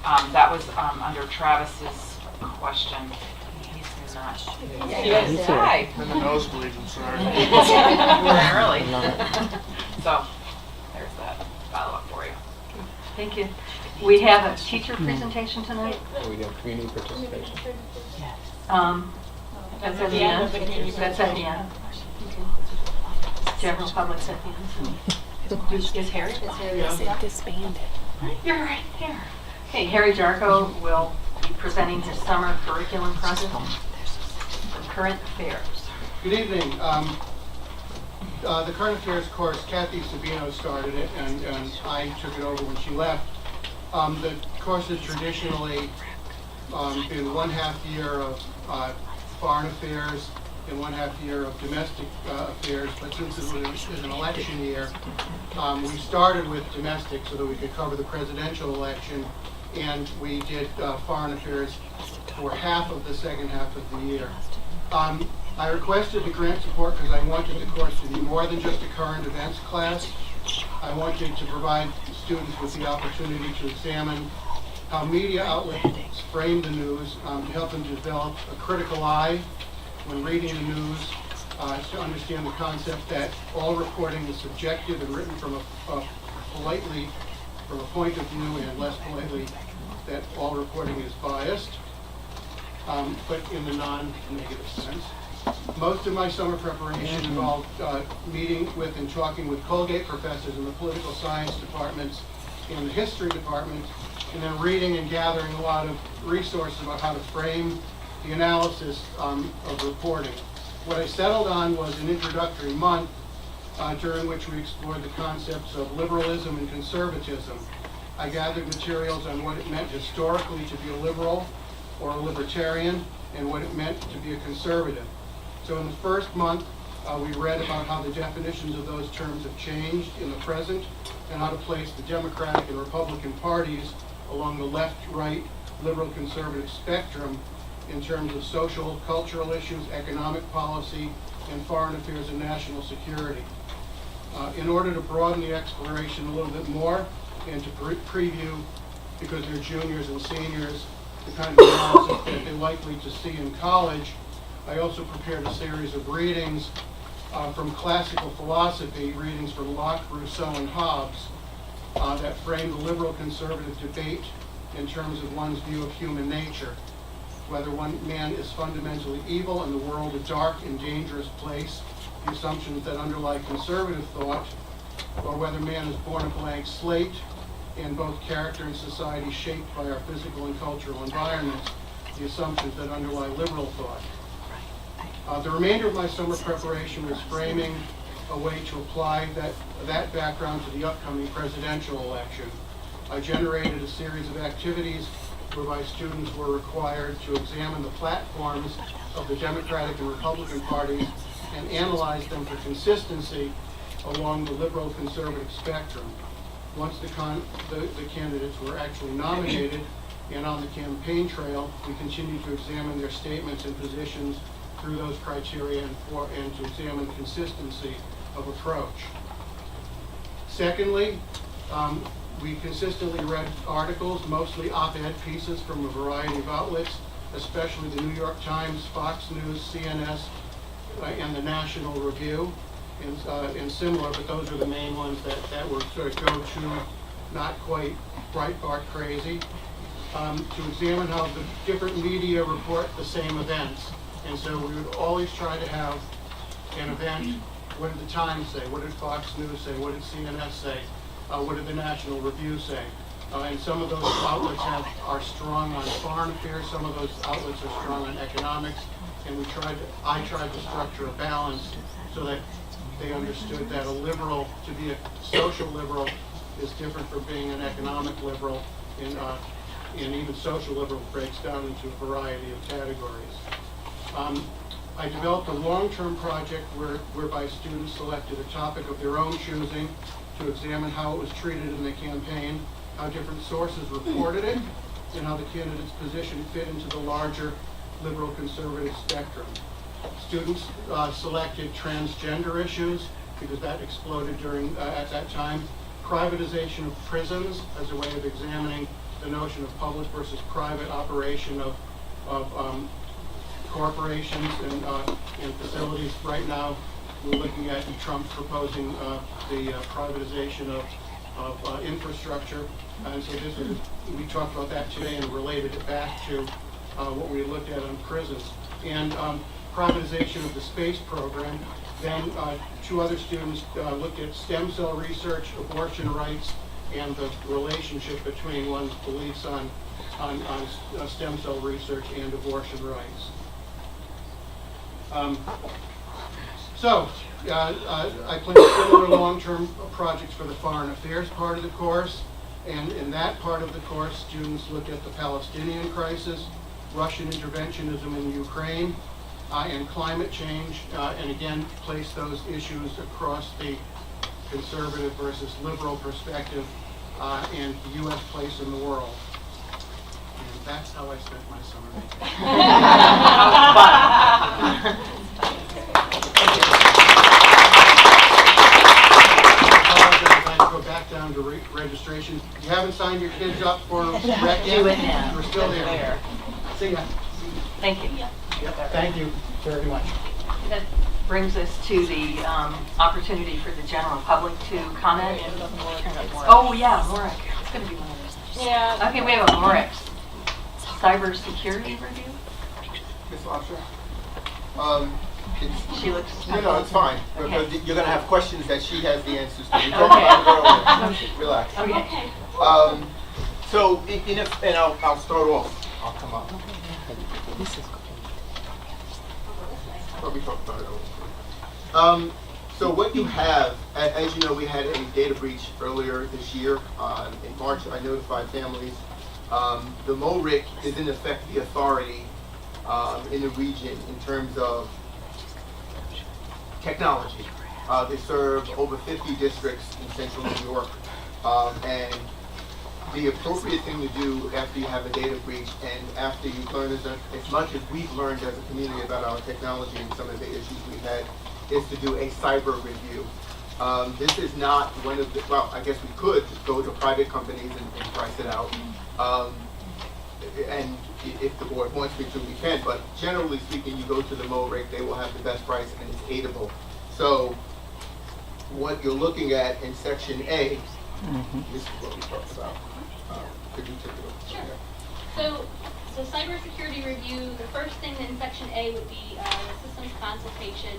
that was under Travis's question. He's not. Yes. Hi. In the nosebleed, I'm sorry. We're early. So there's that follow-up for you. Thank you. We have a teacher presentation tonight. We have community participation. That's at the end. That's at the end. General public's at the end. Is Harry? It's disbanded. You're right there. Okay, Harry Jarko will be presenting his summer curriculum project for current affairs. Good evening. The current affairs course, Kathy Sabino started it, and I took it over when she left. The course has traditionally been 1/2 year of foreign affairs and 1/2 year of domestic affairs, but since it was an election year, we started with domestic so that we could cover the presidential election, and we did foreign affairs for half of the second half of the year. I requested the grant support because I wanted the course to be more than just a current events class. I wanted to provide students with the opportunity to examine how media outlets frame the news, to help them develop a critical eye when reading the news, to understand the concept that all reporting is subjective and written from a point of view, and less politely, that all reporting is biased, but in the non-negative sense. Most of my summer preparation involved meeting with and talking with Colgate professors in the political science departments and the history department, and then reading and gathering a lot of resources about how to frame the analysis of reporting. What I settled on was an introductory month during which we explored the concepts of liberalism and conservatism. I gathered materials on what it meant historically to be a liberal or a libertarian, and what it meant to be a conservative. So in the first month, we read about how the definitions of those terms have changed in the present, and how to place the Democratic and Republican parties along the left-right, liberal-conservative spectrum in terms of social, cultural issues, economic policy, and foreign affairs and national security. In order to broaden the exploration a little bit more, and to preview, because they're juniors and seniors, the kind of analysis that they're likely to see in college, I also prepared a series of readings from classical philosophy, readings from Locke, Rousseau, and Hobbes, that frame the liberal-conservative debate in terms of one's view of human nature, whether one man is fundamentally evil and the world a dark and dangerous place, the assumptions that underlie conservative thought, or whether man is born a blank slate and both character and society shaped by our physical and cultural environment, the assumptions that underlie liberal thought. The remainder of my summer preparation was framing a way to apply that background to the upcoming presidential election. I generated a series of activities whereby students were required to examine the platforms of the Democratic and Republican parties and analyze them for consistency along the liberal-conservative spectrum. Once the candidates were actually nominated and on the campaign trail, we continued to examine their statements and positions through those criteria and to examine consistency of approach. Secondly, we consistently read articles, mostly op-ed pieces from a variety of outlets, especially the New York Times, Fox News, CNN, and the National Review, and similar, but those are the main ones that were sort of go-to, not quite Breitbart crazy, to examine how the different media report the same events. And so we would always try to have an event. What did the Times say? What did Fox News say? What did CNN say? What did the National Review say? And some of those outlets are strong on foreign affairs. Some of those outlets are strong on economics. And I tried to structure a balance so that they understood that a liberal, to be a social liberal, is different from being an economic liberal. And even social liberal breaks down into a variety of categories. I developed a long-term project whereby students selected a topic of their own choosing to examine how it was treated in the campaign, how different sources reported it, and how the candidate's position fit into the larger liberal conservative spectrum. Students selected transgender issues because that exploded at that time, privatization of prisons as a way of examining the notion of public versus private operation of corporations and facilities. Right now, we're looking at Trump proposing the privatization of infrastructure. And so we talked about that today and related it back to what we looked at on prisons. And privatization of the space program. Then two other students looked at stem cell research, abortion rights, and the relationship between one's beliefs on stem cell research and abortion rights. I planned similar long-term projects for the foreign affairs part of the course. And in that part of the course, students looked at the Palestinian crisis, Russian interventionism in Ukraine, and climate change, and again, place those issues across the conservative versus liberal perspective and the U.S. place in the world. And that's how I spent my summer vacation. Go back down to registration. You haven't signed your kids up for rec yet? We're still there. See ya. Thank you. Yep. Thank you very much. That brings us to the opportunity for the general public to comment. Oh, yeah, Lorik. It's going to be one of those. Yeah. Okay, we have a Lorik cybersecurity review. Ms. Lobster? She looks... No, it's fine. Okay. Because you're going to have questions that she has the answers to. We talked about it earlier. Relax. Okay. So, and I'll start off. I'll come up. But we talked about it earlier. So what you have, as you know, we had a data breach earlier this year. In March, I notified families. The MORIC is in effect the authority in the region in terms of technology. They serve over 50 districts in central New York. And the appropriate thing to do after you have a data breach and after you've learned as much as we've learned as a community about our technology and some of the issues we've had is to do a cyber review. This is not one of the, well, I guess we could go to private companies and price it out. And if the board wants me to, we can, but generally speaking, you go to the MORIC, they will have the best price and it's aidable. So what you're looking at in section A, this is what we talked about. Could you take it over? Sure. So cybersecurity review, the first thing in section A would be the systems consultation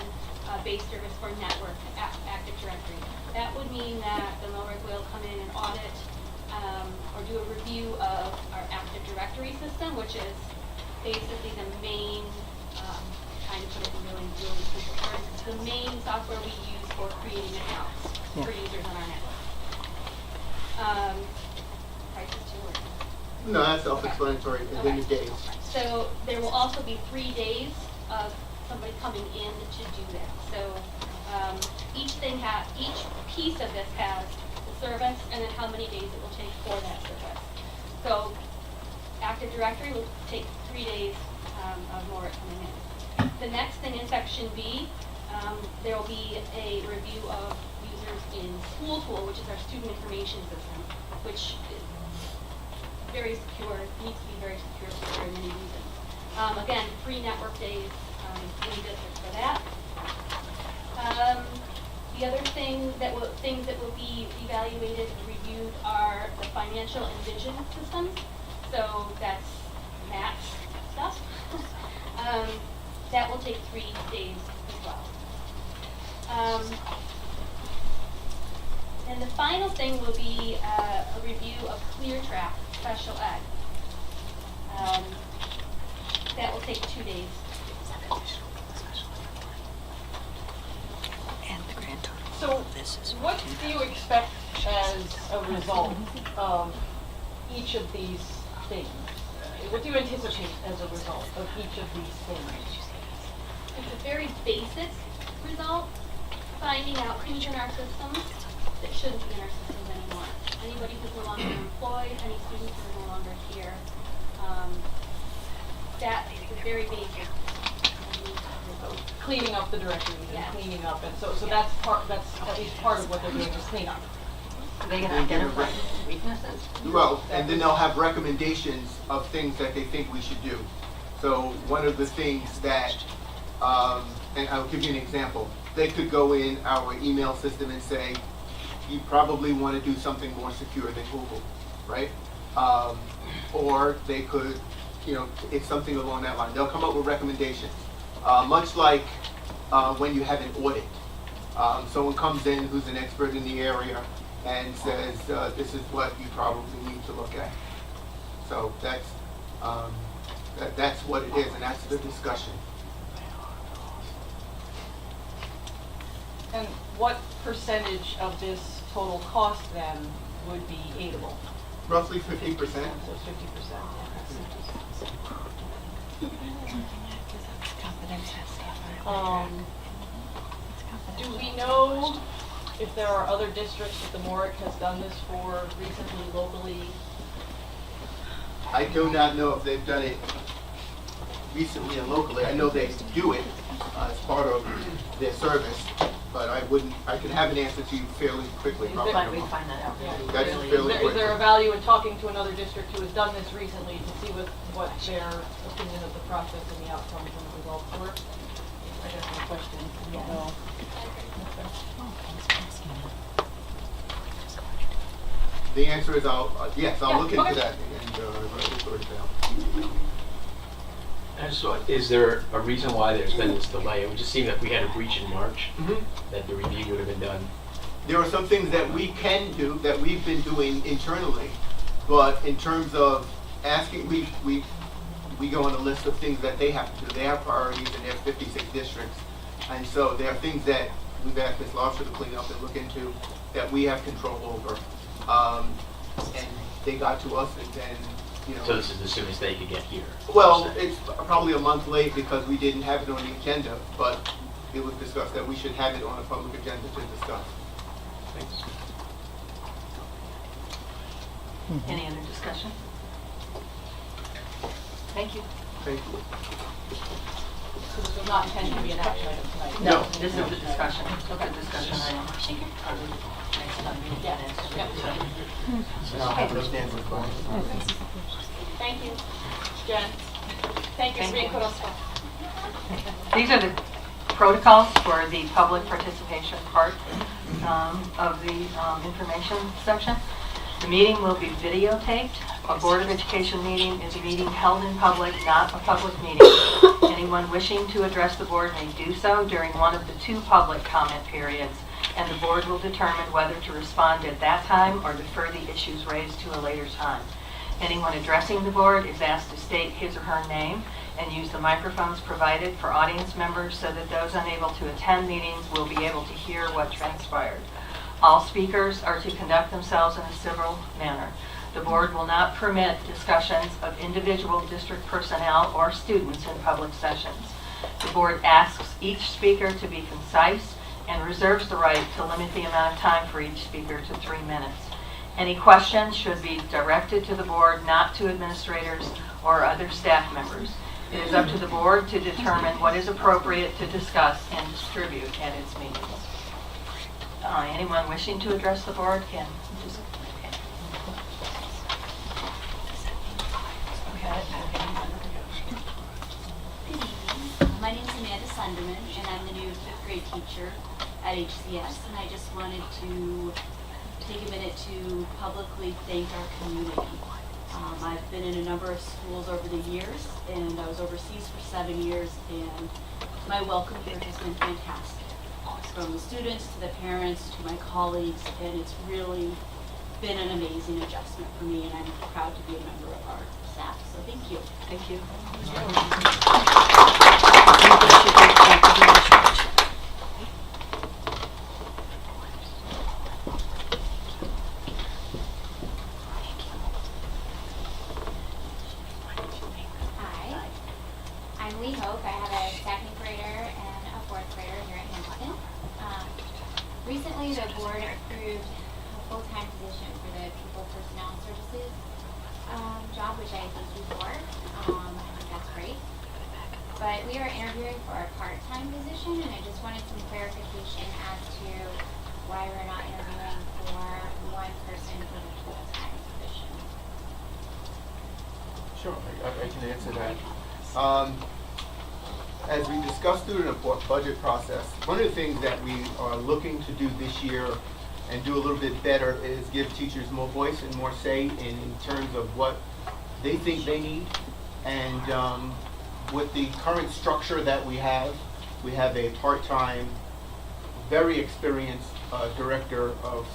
based service for network Active Directory. That would mean that the MORIC will come in and audit or do a review of our Active Directory system, which is basically the main, trying to put it in really simple terms, the main software we use for creating accounts for users on our network. No, that's self-explanatory, and then the days. So there will also be 3 days of somebody coming in to do that. So each piece of this has the service and then how many days it will take for that service. So Active Directory will take 3 days of MORIC coming in. The next thing in section B, there will be a review of users in School Tool, which is our student information system, which is very secure, needs to be very secure for very many reasons. Again, free network days in district for that. The other things that will be evaluated and reviewed are the financial and vision systems. So that's math stuff. That will take 3 days as well. And the final thing will be a review of ClearTrack Special Ed. That will take 2 days. So what do you expect as a result of each of these things? What do you anticipate as a result of each of these things? It's a very basic result, finding out who's in our systems that shouldn't be in our systems anymore. Anybody who's no longer employed, any students who are no longer here. That is very basic. Cleaning up the directories and Yes. cleaning up, and so that's at least part of what they're doing is cleanup. Are they gonna identify weaknesses? Well, and then they'll have recommendations of things that they think we should do. So one of the things that, and I'll give you an example. They could go in our email system and say, you probably want to do something more secure than Google, right? Or they could, it's something along that line. They'll come up with recommendations. Much like when you have an audit. Someone comes in who's an expert in the area and says, this is what you probably need to look at. So that's what it is, and that's the discussion. And what percentage of this total cost then would be aidable? Roughly 50%. So 50%. Do we know if there are other districts that the MORIC has done this for recently, locally? I do not know if they've done it recently and locally. I know they do it as part of their service, but I can have an answer to you fairly quickly. Is probably. there- We find that out. That's Is fairly there- quick. Is there a value in talking to another district who has done this recently to see what their opinion of the process and the outcomes and the results were? I guess my question, I don't know. The answer is yes, I'll look into okay. that and sort it out. And so, is there a reason why there's been this delay? It would just seem that we had a breach in March, that the review would have been done. There are some things that we can do that we've been doing internally, but in terms of asking, we go on a list of things that they have to do. They have priorities in their 56 districts, and so there are things that we've asked Ms. Lobster to clean up and look into that we have control over. And they got to us, and then So this is as soon as they could get here. Well, it's probably a month late because we didn't have it on the agenda, but it was discussed that we should have it on a public agenda to discuss. Thanks. Any other discussion? Thank you. Thank you. So this is not intended to be an action item tonight? No, this is a discussion. It's a discussion item. Next time we get it. And I'll have those stand for questions. Thank you. Jen, thank you for being put on spot. These are the protocols for the public participation part of the information section. The meeting will be videotaped. A Board of Education meeting is a meeting held in public, not a public meeting. Anyone wishing to address the board may do so during one of the 2 public comment periods, and the board will determine whether to respond at that time or defer the issues raised to a later time. Anyone addressing the board is asked to state his or her name and use the microphones provided for audience members so that those unable to attend meetings will be able to hear what transpired. All speakers are to conduct themselves in a civil manner. The board will not permit discussions of individual district personnel or students in public sessions. The board asks each speaker to be concise and reserves the right to limit the amount of time for each speaker to 3 minutes. Any questions should be directed to the board, not to administrators or other staff members. It is up to the board to determine what is appropriate to discuss and distribute at its meetings. Anyone wishing to address the board can just... My name is Amanda Sunderman, and I'm the new fifth grade teacher at HCS, and I just wanted to take a minute to publicly thank our community. I've been in a number of schools over the years, and I was overseas for 7 years, and my welcome here has been fantastic. From the students to the parents to my colleagues, and it's really been an amazing adjustment for me, and I'm proud to be a member of our staff, so thank you. Thank you. Hi, I'm Lee Hope. I have a second grader and a fourth grader here at Hamilton. Recently, the board approved a full-time position for the People Personnel Services job, which I thank you for. I think that's great. But we are interviewing for a part-time position, and I just wanted some clarification as to why we're not interviewing for one person for the full-time position. Sure, I can answer that. As we discussed through the budget process, one of the things that we are looking to do this year and do a little bit better is give teachers more voice and more say in terms of what they think they need. And with the current structure that we have a part-time, very experienced director of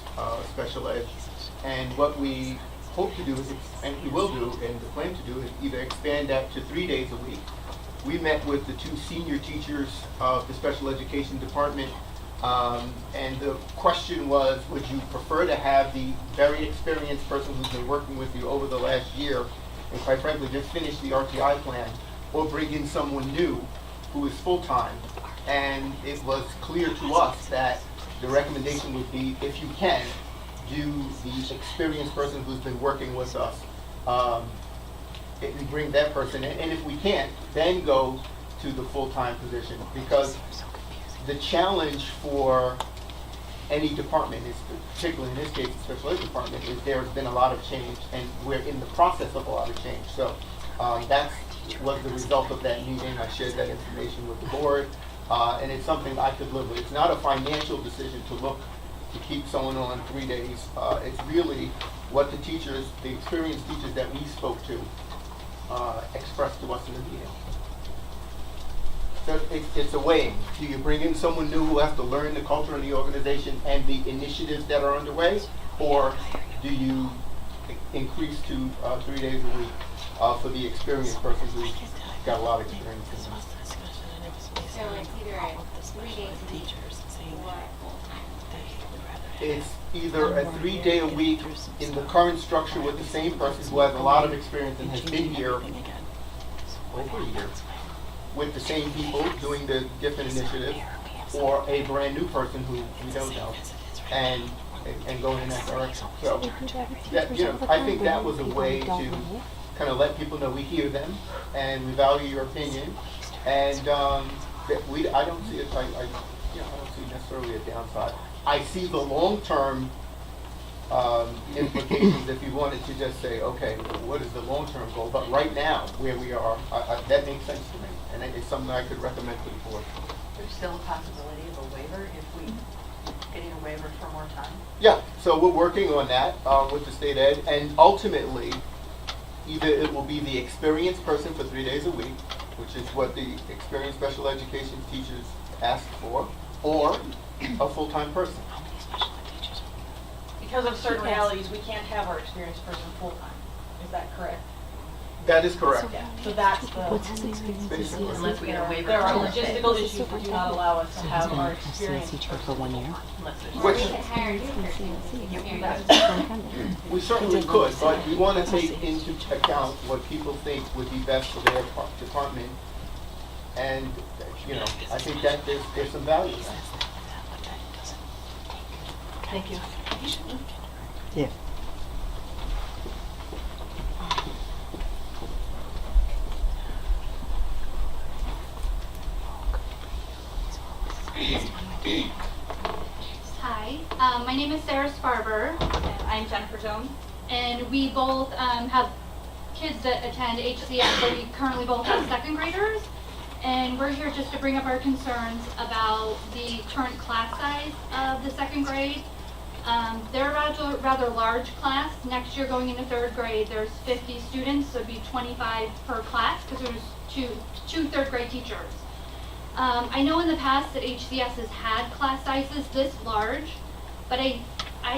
special ed. And what we hope to do is, and we will do, and the plan to do is either expand that to 3 days a week. We met with the 2 senior teachers of the special education department, and the question was, would you prefer to have the very experienced person who's been working with you over the last year, and quite frankly just finished the RTI plan, or bring in someone new who is full-time? And it was clear to us that the recommendation would be, if you can, do the experienced person who's been working with us, and bring that person in. And if we can't, then go to the full-time position. Because the challenge for any department, is, particularly in this case the special ed department, is there's been a lot of change, and we're in the process of a lot of change. So that was the result of that meeting. I shared that information with the board, and it's something I could live with. It's not a financial decision to look to keep someone on 3 days. It's really what the teachers, the experienced teachers that we spoke to, expressed to us in the meeting. So it's a weighing. Do you bring in someone new who has to learn the culture of the organization and the initiatives that are underway, or do you increase to 3 days a week for the experienced person who's got a lot of experience in this? So it's either a 3 days a week or a full-time. It's either a 3 day a week in the current structure with the same person who has a lot of experience and has been here over a year, with the same people doing the different initiatives, or a brand new person who we don't know, and going in that direction. So that, I think that was a way to kind of let people know we hear them and we value your opinion, and that I don't see it. I don't see necessarily a downside. I see the long-term implications if you wanted to just say, okay, what is the long-term goal? But right now, where we are, that makes sense to me, and it's something I could recommend to the board. There's still a possibility of a waiver if we getting a waiver for more time. Yeah, so we're working on that with the state ed, and ultimately, either it will be the experienced person for 3 days a week, which is what the experienced special education teachers asked for, or a full-time person. Because of certain realities, we can't have our experienced person full-time. Is that correct? That is correct. Yeah. So that's Basically. Unless we get a waiver. there are from the state. logistical issues that do not allow us to have our experienced teacher for 1 year. Unless there's- Or we could hire a new person with experience. We certainly could, but we want to take into account what people think would be best for their department, and I think that there's some value in that. Thank you. Yeah. Hi, my name is Sarah Sparber. I'm Jennifer Jones. And we both have kids that attend HCS, but we currently both have second graders. And we're here just to bring up our concerns about the current class size of the second grade. They're a rather large class. Next year going into third grade, there's 50 students, so it'd be 25 per class because there's two third grade teachers. I know in the past that HCS has had class sizes this large, but I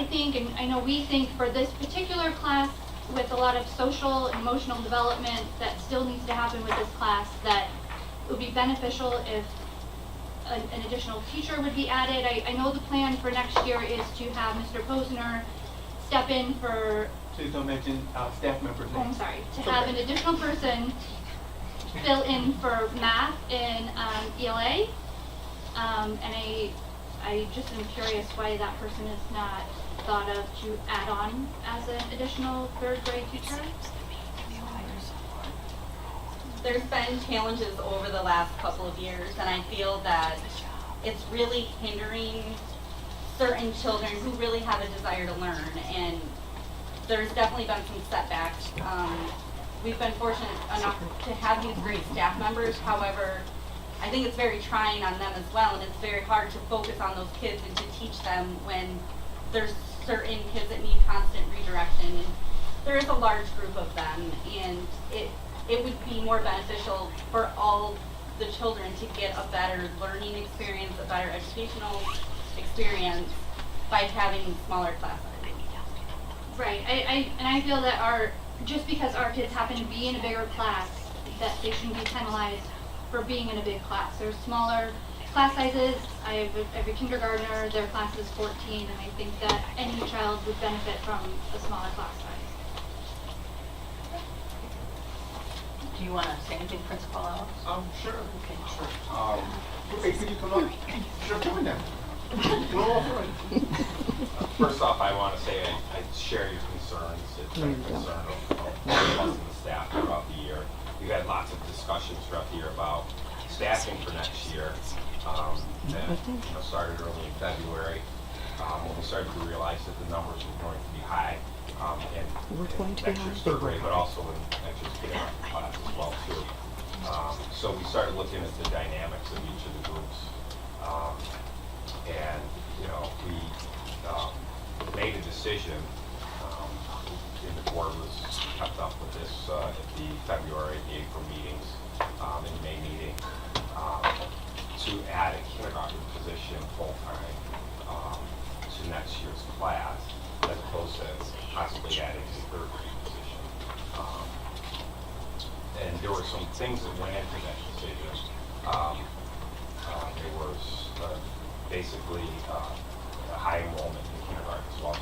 think, and I know we think for this particular class with a lot of social and emotional development that still needs to happen with this class, that it would be beneficial if an additional teacher would be added. I know the plan for next year is to have Mr. Posner step in for... Please don't mention staff members' Oh, I'm names. sorry. To have an additional person fill in for math and ELA. And I just am curious why that person is not thought of to add on as an additional third grade teacher. There's been challenges over the last couple of years, and I feel that it's really hindering certain children who really have a desire to learn, and there's definitely been some setbacks. We've been fortunate enough to have these great staff members. However, I think it's very trying on them as well, and it's very hard to focus on those kids and to teach them when there's certain kids that need constant redirection. And there is a large group of them, and it would be more beneficial for all the children to get a better learning experience, a better educational experience by having smaller class sizes. Right. I feel that just because our kids happen to be in a bigger class, that they shouldn't be penalized for being in a big class. There's smaller class sizes. I have a kindergartner, their class is 14, and I think that any child would benefit from a smaller class size. Do you want to say anything, Principal Alex? Sure. Okay. Sure. Okay, could you come up? Sure, come in there. Go all through it. First off, I want to say I share your concerns. It's been a concern of all of us and the staff throughout the year. We've had lots of discussions throughout the year about staffing for next year. That started early in February when we started to realize that the numbers were going to be high. And next year's third grade, but also in next year's kindergarten class as well too. So we started looking at the dynamics of each of the groups. And we made a decision, and the board was kept up with this at the February, the April meetings, and May meeting, to add a kindergarten position full-time to next year's class, as opposed to possibly adding a third grade position. And there were some things that went into that decision. There was basically a high enrollment in kindergarten as well, so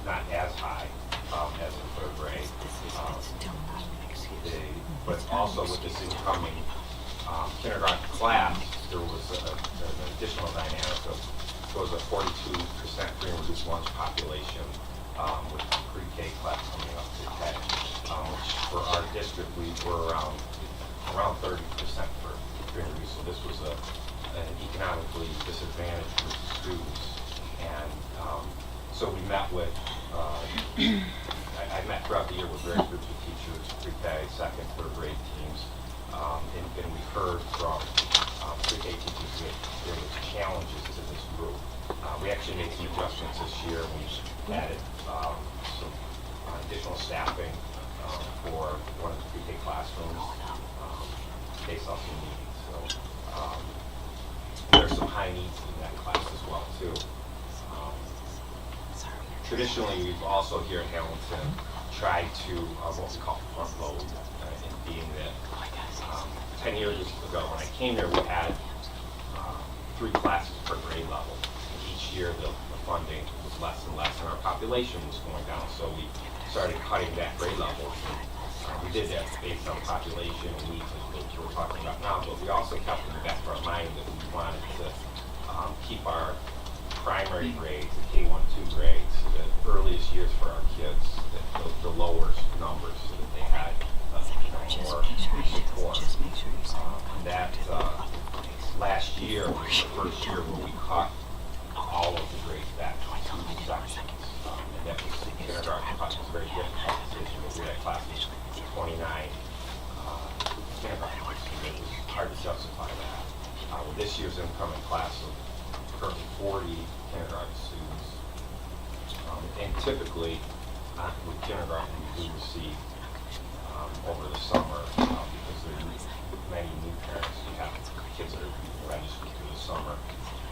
not as high as in third grade. But also with this incoming kindergarten class, there was an additional dynamic of there was a 42% free and reduced lunch population with the pre-K class coming up to 10, which for our district we were around 30% for free and reduced. So this was an economically disadvantaged group of students, and so we met with. I met throughout the year with various groups of teachers, pre-K, second, third grade teams, and we heard from pre-K teachers that there was challenges to this group. We actually made some adjustments this year. We added some additional staffing for one of the pre-K classrooms based off some needs. So there's some high needs in that class as well too. Traditionally, we've also here at Hamilton tried to what we call front load, in being that 10 years ago when I came here, we had 3 classes per grade level. And each year, the funding was less and less, and our population was going down. So we started cutting back grade levels. And, we did that based on population and needs, as we're talking about now. But we also kept in the back of our mind that we wanted to keep our primary grades, the K1, 2 grades, the earliest years for our kids, the lower numbers, so that they had more support. That last year. year was the first year where we cut all of the grades back to 2 sections. And that was kindergarten class was a very difficult decision, but we had classes 29 kindergarten. It was hard to justify that. With this year's incoming class of currently 40 kindergarten students, and typically with kindergarten we do receive over the summer because there are many new parents who have kids that are registered through the summer,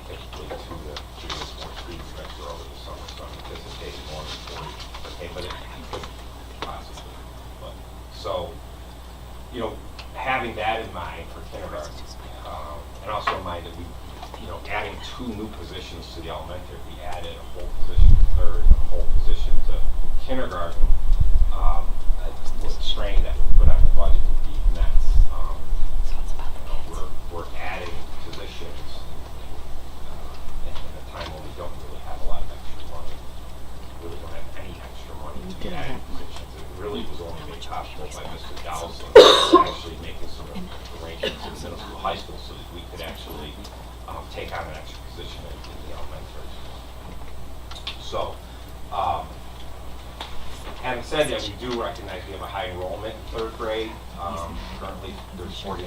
typically 2 to 3 to 4 students register over the summer, so I'm anticipating more than 40. Okay, but it could possibly. But, so, you know, having that in mind for kindergarten, and also in mind that we, you know, adding 2 new positions to the elementary, we added a whole position to third, a whole position to kindergarten. With the strain that we put on the budget would be immense. We're adding positions in a time when we don't really have a lot of extra money. We really don't have any extra money to be adding positions. It really was only made possible by Mr. Dowson actually making some arrangements in middle school, high school, so that we could actually take on an extra position in the elementary. So, having said that, we do recognize we have a high enrollment in 3rd grade. Currently, there's 49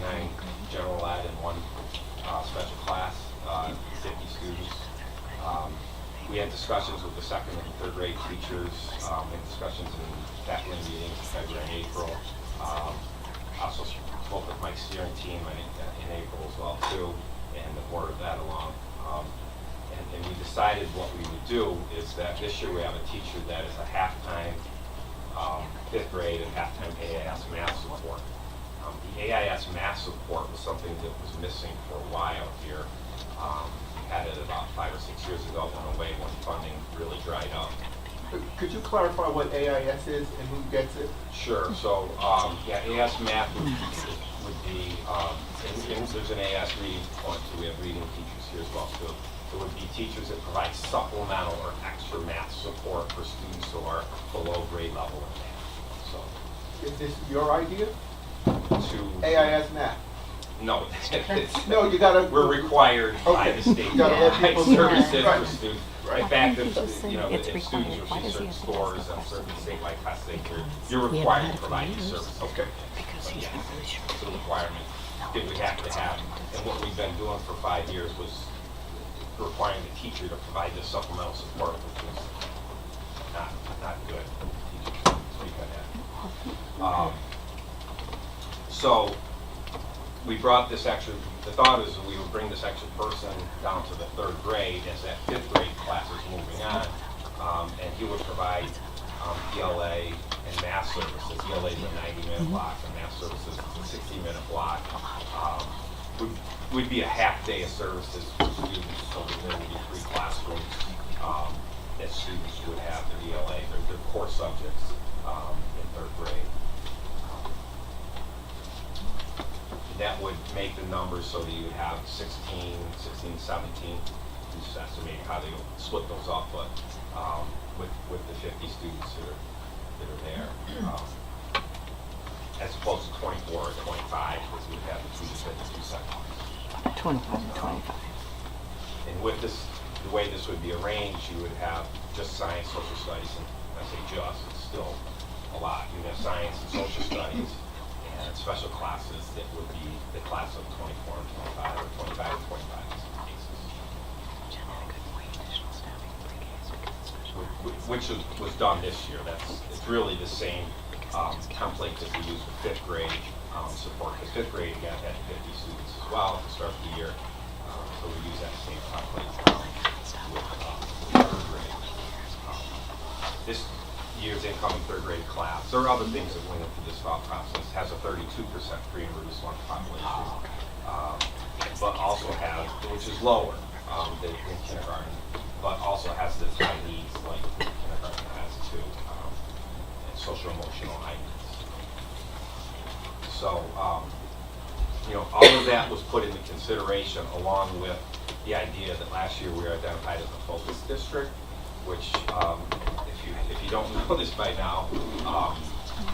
general ed and 1 special class, 50 students. We had discussions with the 2nd and 3rd grade teachers, and discussions in faculty meetings in February and April. Also spoke with my steering team in April as well too, and the board of that along. And we decided what we would do is that this year we have a teacher that is a half-time 5th grade and half-time AIS math support. The AIS math support was something that was missing for a while here. We had it about 5 or 6 years ago, went away when funding really dried up. Could you clarify what AIS is and who gets it? Sure. So, yeah, AIS math would be, and there's an AIS reading component too. We have reading teachers here as well too. It would be teachers that provide supplemental or extra math support for students who are below grade level in math. So, is this your idea? To AIS math? No, no, you gotta. We're required by the state to provide services for students. In fact, if if students receive certain scores on certain statewide tests, you're required to provide these services. Okay. But yeah, it's a requirement that we have to have. And what we've been doing for 5 years was requiring the teacher to provide this supplemental support, which is not good. Teachers speak on that. So we brought this extra. The thought is that we would bring this extra person down to the 3rd grade as that 5th grade class is moving on, and he would provide ELA and math services. ELA is a 90-minute block, and math services is a 60-minute block. Would be a half day of services for students, so that there would be 3 classrooms that students would have their ELA, their core subjects in 3rd grade. That would make the numbers so that you would have 16, 17, just estimating how they would split those up, but with the 50 students that are there, as opposed to 24 or 25, because we would have the 2 to 2 sections. 25 and 25. And with this, the way this would be arranged, you would have just science, social studies, and I say just, it's still a lot. You would have science and social studies, and special classes that would be the class of 24 and 25, or 25 and 25 in some cases. Which was done this year. It's really the same template that we use for 5th grade support. Because 5th grade, again, had 50 students as well to start the year. So we use that same template with 3rd grade. This year's incoming 3rd grade class. There are other things that went into this thought process. Has a 32% free and reduced lunch population, but also has, which is lower than in kindergarten, but also has the high needs like kindergarten has too, and social emotional high needs. So, all of that was put into consideration along with the idea that last year we were identified as a focus district, which if you don't know this by now,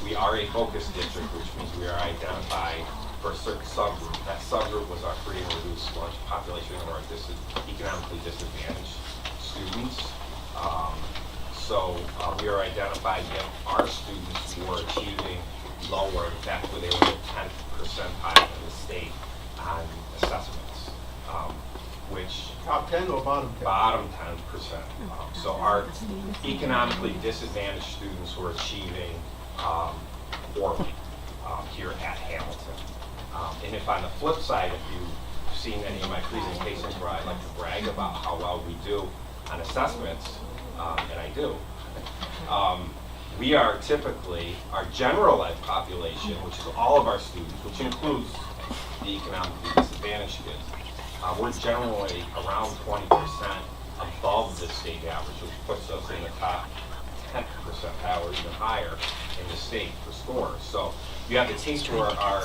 we are a focus district, which means we are identified for a certain subgroup. That subgroup was our free and reduced lunch population, or our economically disadvantaged students. So we are identifying our students who are achieving lower, in fact, where they were in the 10th percentile in the state on assessments, which Top 10 or bottom 10? bottom 10%. So our economically disadvantaged students who are achieving poorly here at Hamilton. And if on the flip side, if you've seen any of my presentations where I like to brag about how well we do on assessments, and I do, we are typically, our general ed population, which is all of our students, which includes the economically disadvantaged kids, we're generally around 20% above the state average, which puts us in the top 10th percentile or even higher in the state for scores. So you have to take where our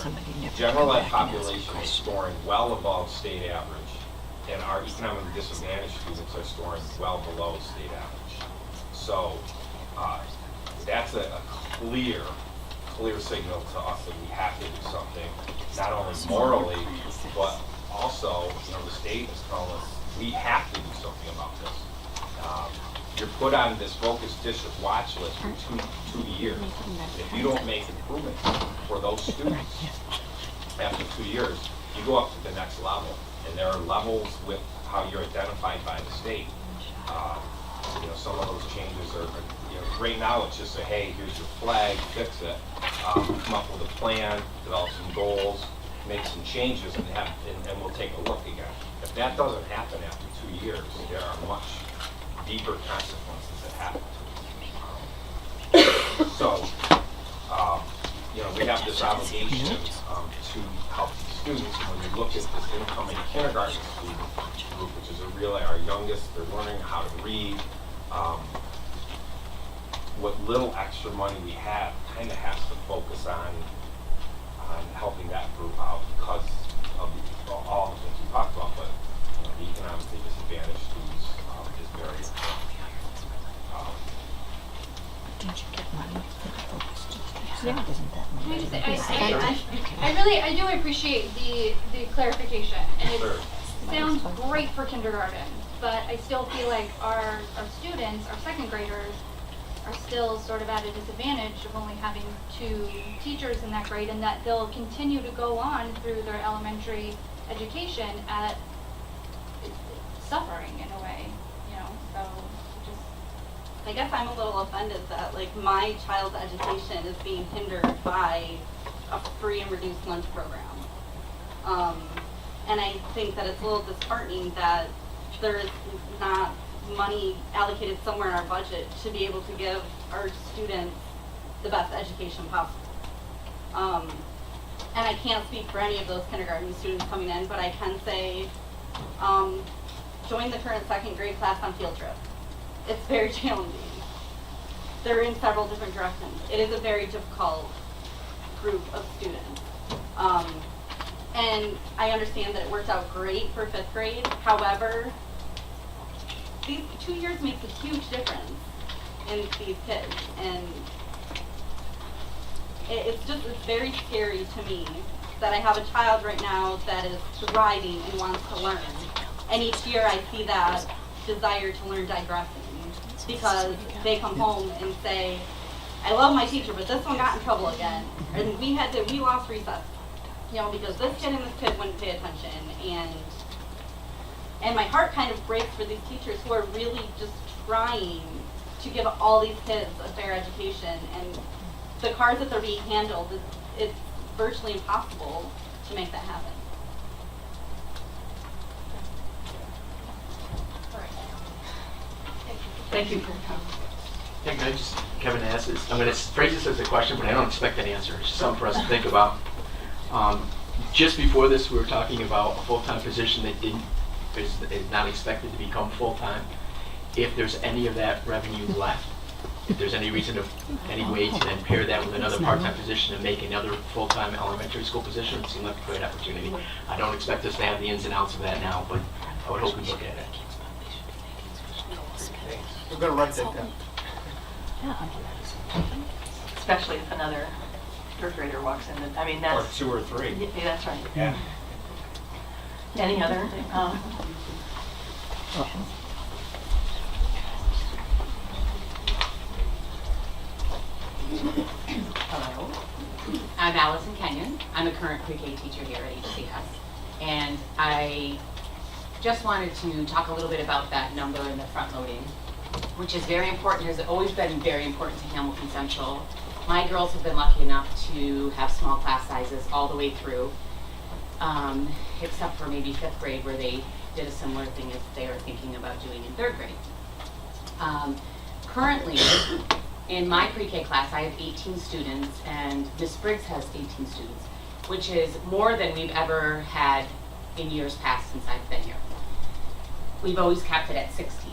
general ed population is scoring well above state average, and our economically disadvantaged students are scoring well below state average. So that's a clear signal to us that we have to do something, not only morally, but also, the state is telling us we have to do something about this. You're put on this focused district watch list for two years. If you don't make improvements for those students after 2 years, you go up to the next level. And there are levels with how you're identified by the state. Some of those changes are, right now it's just a, hey, here's your flag, fix it. Come up with a plan, develop some goals, make some changes, and we'll take a look again. If that doesn't happen after 2 years, there are much deeper consequences that happen to us. So, we have this obligation to help these students. And when you look at this incoming kindergarten student group, which is our youngest, they're learning how to read. What little extra money we have kind of has to focus on helping that group out because of all the things we talked about, but the economically disadvantaged students is very important. Did you get money? Can I just say, I do appreciate the clarification, and it sounds great for kindergarten, but I still feel like our students, our second graders, are still sort of at a disadvantage of only having 2 teachers in that grade, and that they'll continue to go on through their elementary education at suffering in a way, so just. I guess I'm a little offended that my child's education is being hindered by a free and reduced lunch program. And I think that it's a little disheartening that there is not money allocated somewhere in our budget to be able to give our students the best education possible. And I can't speak for any of those kindergarten students coming in, but I can say, join the current second grade class on field trip. It's very challenging. They're in several different directions. It is a very difficult group of students. And I understand that it worked out great for 5th grade. However, these 2 years makes a huge difference in these kids. And it's very scary to me that I have a child right now that is thriving and wants to learn. And each year I see that desire to learn digressing because they come home and say, I love my teacher, but this one got in trouble again. And we lost recess, because this kid and this kid wouldn't pay attention. And my heart kind of breaks for these teachers who are really just trying to give all these kids a fair education. And the cards that they're being handled, it's virtually impossible to make that happen. Thank you. Yeah, can I just, Kevin asked this, I'm going to phrase this as a question, but I don't expect an answer. It's just something for us to think about. Just before this, we were talking about a full-time position that is not expected to become full-time. If there's any of that revenue left, if there's any reason any way to then pair that with another part-time position and make another full-time elementary school position, it seemed like a great opportunity. I don't expect us to have the ins and outs of that now, but I would hope we look at it. We're going to write that down. Especially if another third grader walks in, I mean, Or that's. 2 or 3. Yeah, that's right. Yeah. Any other? Hello. I'm Allison Kenyon. I'm a current pre-K teacher here at HCS. And I just wanted to talk a little bit about that number in the front loading, which is very important, has always been very important to Hamilton Central. My girls have been lucky enough to have small class sizes all the way through, except for maybe 5th grade where they did a similar thing as they are thinking about doing in 3rd grade. Currently, in my pre-K class, I have 18 students, and Ms. Briggs has 18 students, which is more than we've ever had in years past since I've been here. We've always kept it at 16.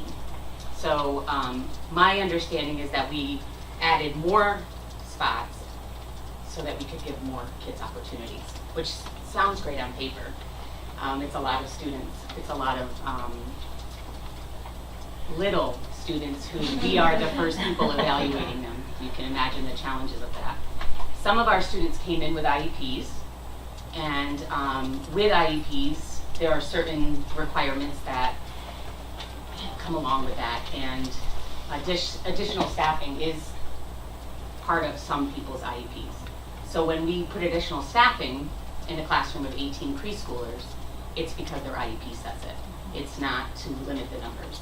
So my understanding is that we added more spots so that we could give more kids opportunities, which sounds great on paper. It's a lot of students. It's a lot of little students who we are the first people evaluating them. You can imagine the challenges of that. Some of our students came in with IEPs, and with IEPs, there are certain requirements that come along with that, and additional staffing is part of some people's IEPs. So when we put additional staffing in a classroom of 18 preschoolers, it's because their IEP says it. It's not to limit the numbers.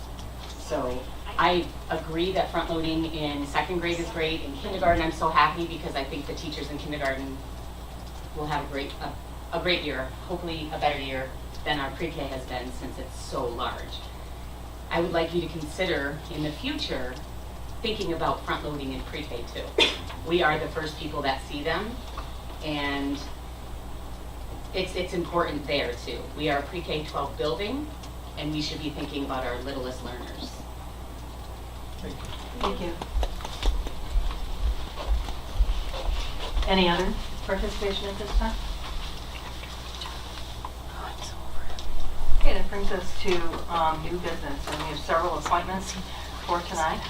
So I agree that front loading in 2nd grade is great. In kindergarten, I'm so happy because I think the teachers in kindergarten will have a great year, hopefully a better year than our pre-K has been since it's so large. I would like you to consider in the future thinking about front loading in pre-K too. We are the first people that see them, and it's important there too. We are a pre-K 12 building, and we should be thinking about our littlest learners. Thank you. Any other participation at this time? Okay, that brings us to new business, and we have several appointments for tonight.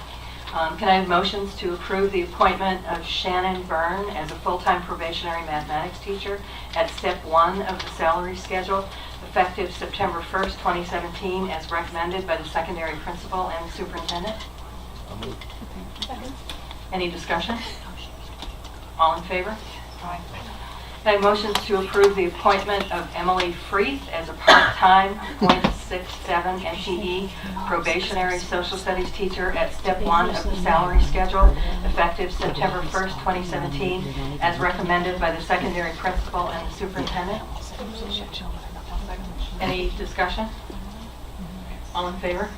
Can I have motions to approve the appointment of Shannon Byrne as a full-time probationary mathematics teacher at step 1 of the salary schedule, effective September 1st, 2017, as recommended by the secondary principal and the superintendent? Any discussion? All in favor? Aye. Can I have motions to approve the appointment of Emily Freeth as a part-time .67 FTE probationary social studies teacher at step 1 of the salary schedule, effective September 1st, 2017, as recommended by the secondary principal and the superintendent? Any discussion? All in favor?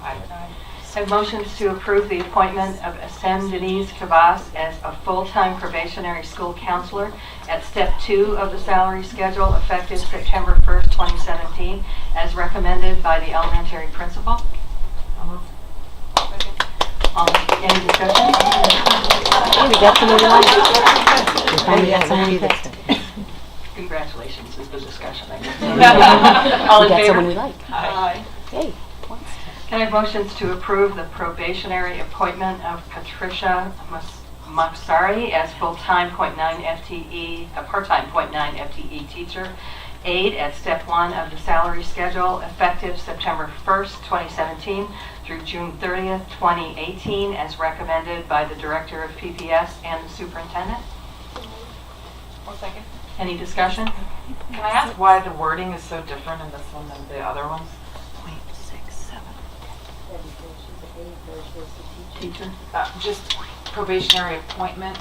Aye. I have motions to approve the appointment of Ascend Denise Cabas as a full-time probationary school counselor at step 2 of the salary schedule, effective September 1st, 2017, as recommended by the elementary principal. Any discussion? We got somebody we got somebody that's Congratulations is the discussion, I guess. All in got favor? someone we like. Aye. Hey. Can I have motions to approve the probationary appointment of Patricia Maksari as full-time .9 FTE, a part-time .9 FTE teacher, aide at step 1 of the salary schedule, effective September 1st, 2017 through June 30th, 2018, as recommended by the director of PPS and the superintendent? One second. Any discussion? Can I ask why the wording is so different in this one than the other ones? Teacher? Just probationary appointment?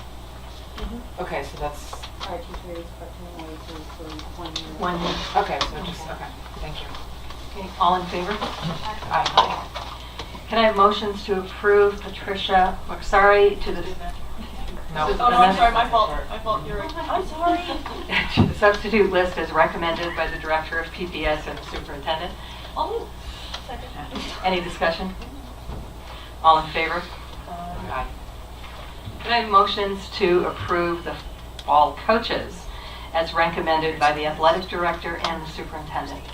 Okay, so that's... Our teacher is part-time, our teacher is for 1 year. 1 year. Okay, so just, okay, thank you. Okay, all in favor? Aye. Can I have motions to approve Patricia Maksari to the... No. Oh, no, I'm sorry, my fault, you're right. I'm sorry. to the substitute list as recommended by the director of PPS and the superintendent? Oh, second. Any discussion? All in favor? Aye. Can I have motions to approve the fall coaches as recommended by the athletic director and the superintendent?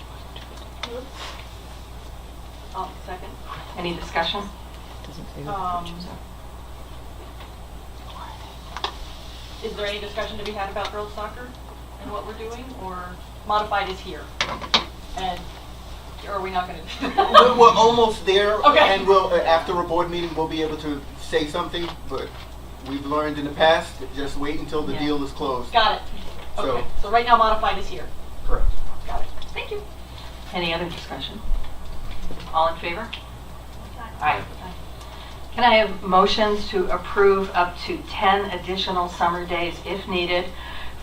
Oh, second. Any discussion? Is there any discussion to be had about girls soccer and what we're doing, or modified is here? And, or are we not gonna? We're almost there, Okay. and we'll, after a board meeting, we'll be able to say something, but we've learned in the past, just wait until the Yeah. deal is closed. Got it. So- Okay, so right now modified is here. Correct. Got it. Thank you. Any other discussion? All in favor? Aye. Can I have motions to approve up to 10 additional summer days if needed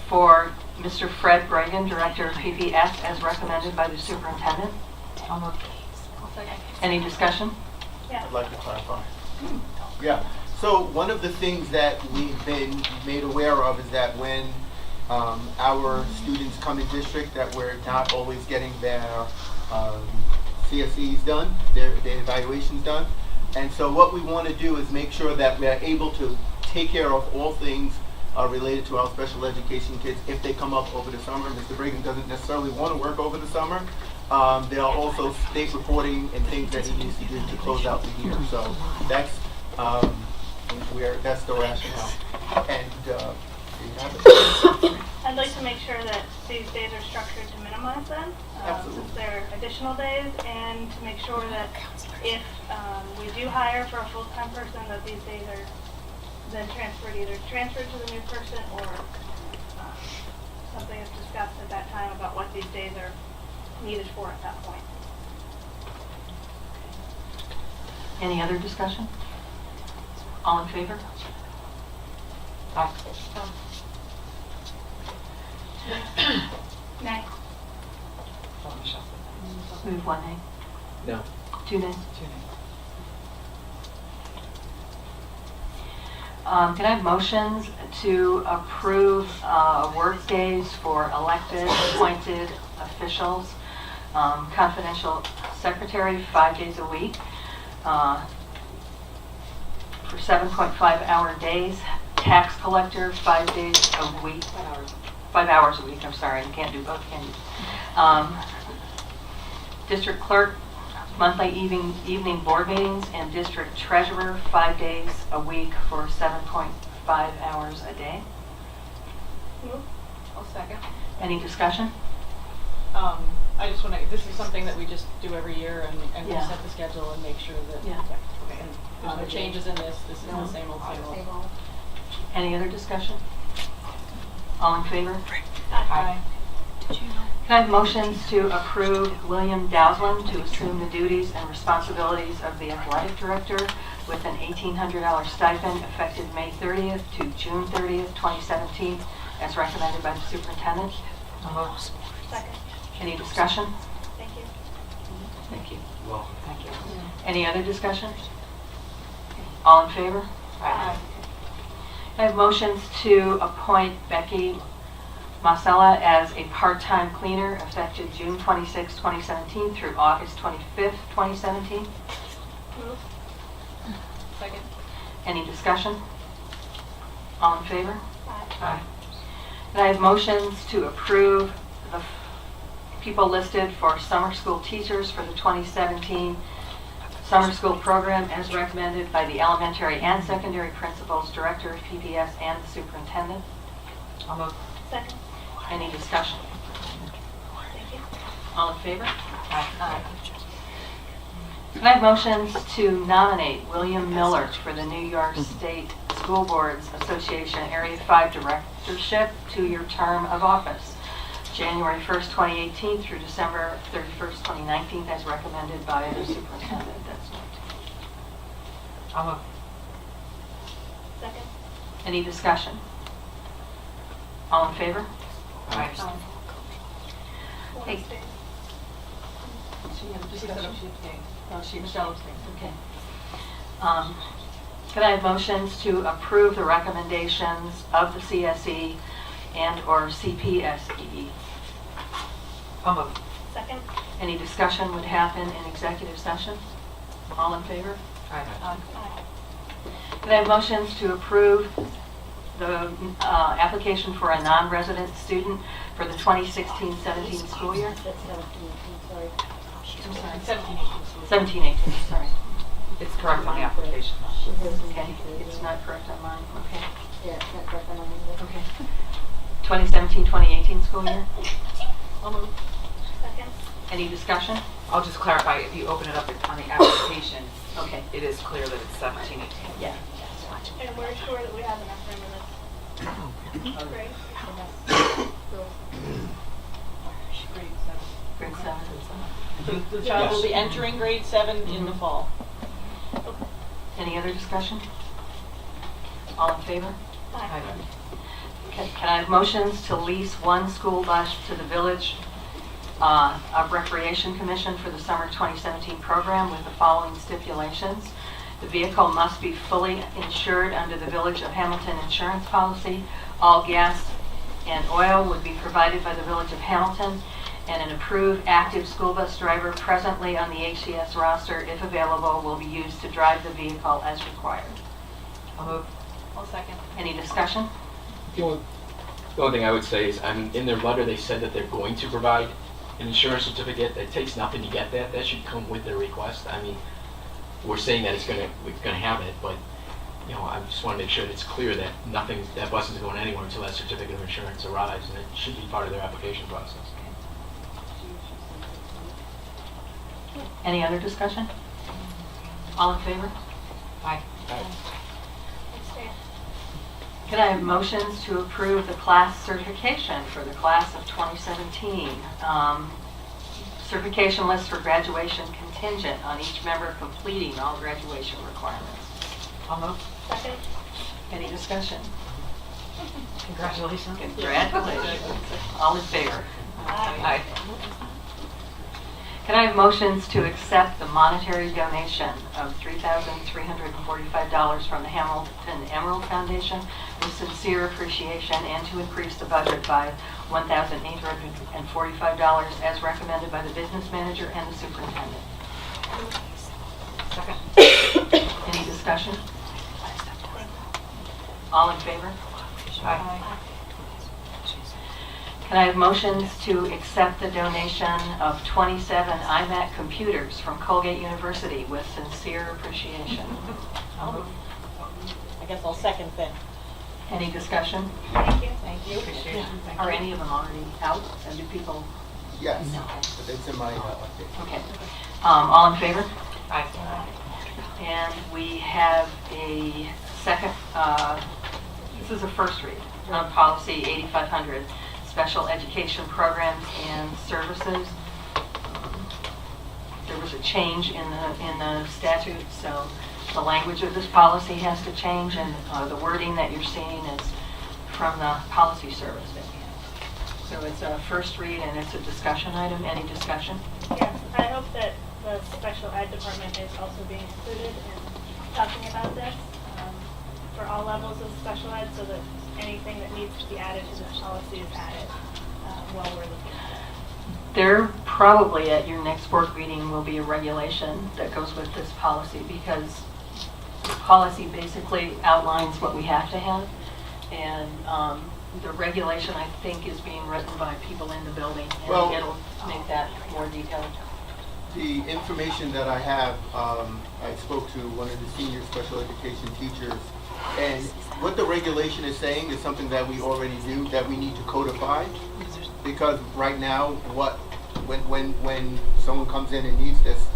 for Mr. Fred Bregan, Director of PBS, as recommended by the superintendent? I'll second. Any discussion? I'd like to clarify. Yeah, so one of the things that we've been made aware of is that when our students come in district, that we're not always getting their CSEs done, their evaluations done. And so what we want to do is make sure that we're able to take care of all things related to our special education kids if they come up over the summer. Mr. Bregan doesn't necessarily want to work over the summer. There are also state reporting and things that he needs to do to close out the year. So that's that's the rationale. And do you have it? I'd like to make sure that these days are structured to minimize them, since they're additional days, and to make sure that if we do hire for a full-time person, that these days are then either transferred to the new person or something is discussed at that time about what these days are needed for at that point. Any other discussion? All in favor? Aye. Nay. We have one nay. No. Two nays? Can I have motions to approve work days for elected, appointed officials, confidential secretary, 5 days a week, for 7.5-hour days, tax collector, 5 days a week. 5 hours a week, I'm sorry, I can't do both, can you? District clerk, monthly evening board meetings, and district treasurer, 5 days a week for 7.5 hours a day. I'll second. Any discussion? I just want to, this is something that we just do every year, and we Yeah. set the schedule and make sure that, Yeah. okay, and there's no changes in this, this is the same old, same old. Any other discussion? All in favor? Aye. Can I have motions to approve William Dowsland to assume the duties and responsibilities of the athletic director with an $1,800 stipend effective May 30th to June 30th, 2017, as recommended by the superintendent? Second. Any discussion? Thank you. Thank you. Well, Thank you. Any other discussion? All in favor? Aye. I have motions to appoint Becky Marcella as a part-time cleaner effective June 26, 2017 through August 25th, 2017. Move. Second. Any discussion? All in favor? Aye. And I have motions to approve the people listed for summer school teachers for the 2017 summer school program as recommended by the elementary and secondary principals, director of PBS, and the superintendent. I'll move. Second. Any discussion? Thank you. All in favor? Aye. Can I have motions to nominate William Miller for the New York State School Boards Association Area 5 Directorship, 2-year term of office, January 1st, 2018 through December 31st, 2019, as recommended by the superintendent. That's I'll move. Second. Any discussion? All in favor? Aye. Hey. Michelle abstained, okay. Could I have motions to approve the recommendations of the CSE and/or CPSE? I'll move. Second. Any discussion would happen in executive session? All in favor? Aye. Could I have motions to approve the application for a non-resident student for the 2016-17 school year? I'm sorry. 17-18, sorry. It's correct on the application. Okay, it's not correct on mine, okay. Okay. 2017-2018 school year? I'll move. Second. Any discussion? I'll just clarify, if you open it up on the application, Okay. it is clear that it's 17, 18. Yeah. And we're sure that we have enough room in this grade. Grade 7. The child will be entering grade 7 in the fall. Any other discussion? All in favor? Aye. Okay, can I have motions to lease one school bus to the Village of Recreation Commission for the summer 2017 program with the following stipulations? The vehicle must be fully insured under the Village of Hamilton insurance policy. All gas and oil would be provided by the Village of Hamilton, and an approved active school bus driver presently on the HCS roster, if available, will be used to drive the vehicle as required. I'll move. I'll second. Any discussion? The only thing I would say is, in their letter, they said that they're going to provide an insurance certificate. It takes nothing to get that. That should come with their request. I mean, we're saying that we're gonna have it, but, I just want to make sure that it's clear that that bus isn't going anywhere until that certificate of insurance arrives, and it should be part of their application process. Any other discussion? All in favor? Aye. Abstain. Can I have motions to approve the class certification for the class of 2017? Certification list for graduation contingent on each member completing all graduation requirements. I'll move. Second. Any discussion? Congratulations. Congratulations. All in favor? Aye. Can I have motions to accept the monetary donation of $3,345 from the Hamilton Emerald Foundation with sincere appreciation, and to increase the budget by $1,845 as recommended by the business manager and the superintendent? Second. Any discussion? All in favor? Aye. Can I have motions to accept the donation of 27 iMac computers from Colgate University with sincere appreciation? I'll move. I guess I'll second then. Any discussion? Thank you. Thank you. Appreciate it. Are any of them already out? And do people? Yes, No. but it's in my update. Okay. All in favor? Aye. And we have a second, this is a first read on policy 8500, special education programs and services. There was a change in the statute, so the language of this policy has to change, and the wording that you're seeing is from the policy service that we have. So it's a first read and it's a discussion item. Any discussion? Yes, I hope that the special ed department is also being included in talking about this for all levels of special ed, so that anything that needs to be added to this policy is added while we're looking at it. There probably at your next board meeting will be a regulation that goes with this policy, because the policy basically outlines what we have to have, and the regulation, I think, is being written by people in the building, and Well- it'll make that more detailed. The information that I have, I spoke to one of the senior special education teachers, and what the regulation is saying is something that we already do, that we need to codify. Because right now, when someone comes in and needs this,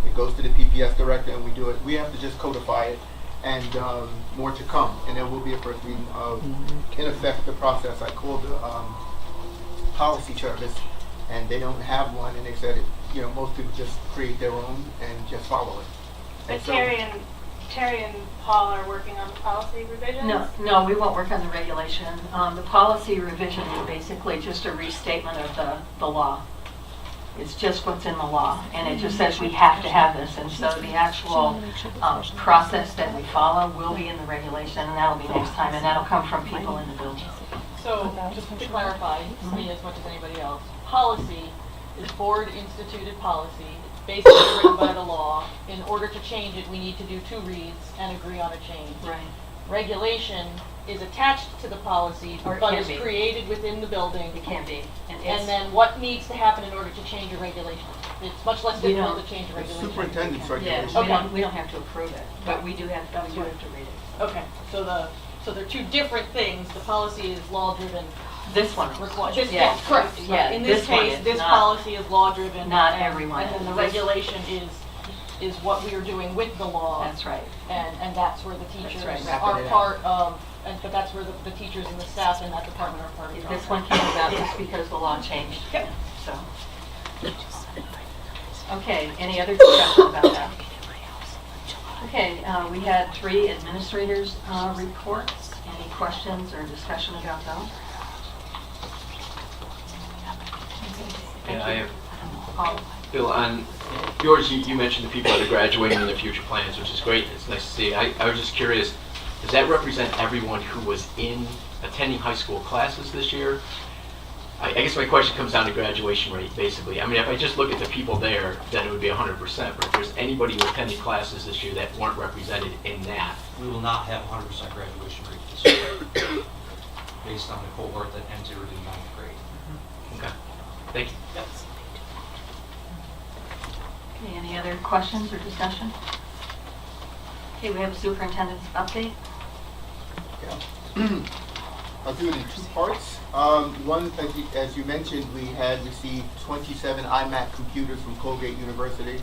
it goes to the PPS director and we do it. We have to just codify it, and more to come. And there will be a first reading of, in effect, the process. I called the policy service, and they don't have one, and they said, most people just create their own and just follow it. But And so- Terry and Paul are working on the policy revisions? No, we won't work on the regulation. The policy revision is basically just a restatement of the law. It's just what's in the law, and it just says we have to have this, and so the actual process that we follow will be in the regulation, and that'll be next time, and that'll come from people in the building. So, just to clarify, for me as much as anybody else, policy is board-instituted policy. It's basically written by the law. In order to change it, we need to do 2 reads and agree on a change. Right. Regulation is attached to the policy, Or it but can is be. created within the building. It can be. And then what needs to happen in order to change a regulation? It's much less We difficult don't- to change a The regulation. superintendent's Yeah, regulation. we don't have to approve it, but we do have to read it. Okay, so the So they're two different things. The policy is law-driven. This one. This, Yeah. yes, correct. Yeah, In this this one case, is this not- policy is law-driven. not and- everyone And then the is. regulation is what we are doing with the law. That's right. And that's where the teachers right. are part of, but that's where the teachers and the staff in that department are part of. This one came about just because the law changed. Yep. So. Okay, any other discussion about that? Okay, we had 3 administrators' reports. Any questions or discussion about those? Yeah, I have. Paul? Bill, on yours, you mentioned the people that are graduating and their future plans, which is great. It's nice to see. I was just curious, does that represent everyone who was attending high school classes this year? I guess my question comes down to graduation rate, basically. I mean, if I just look at the people there, then it would be 100%. But if there's anybody who attended classes this year that weren't represented in that, We will not have 100% graduation rate this year, based on the cohort that entered in 9th grade. okay. Thank you. Yep. Okay, any other questions or discussion? Okay, we have a superintendent's update. I'll do it in 2 parts. One, as you mentioned, we had received 27 iMac computers from Colgate University,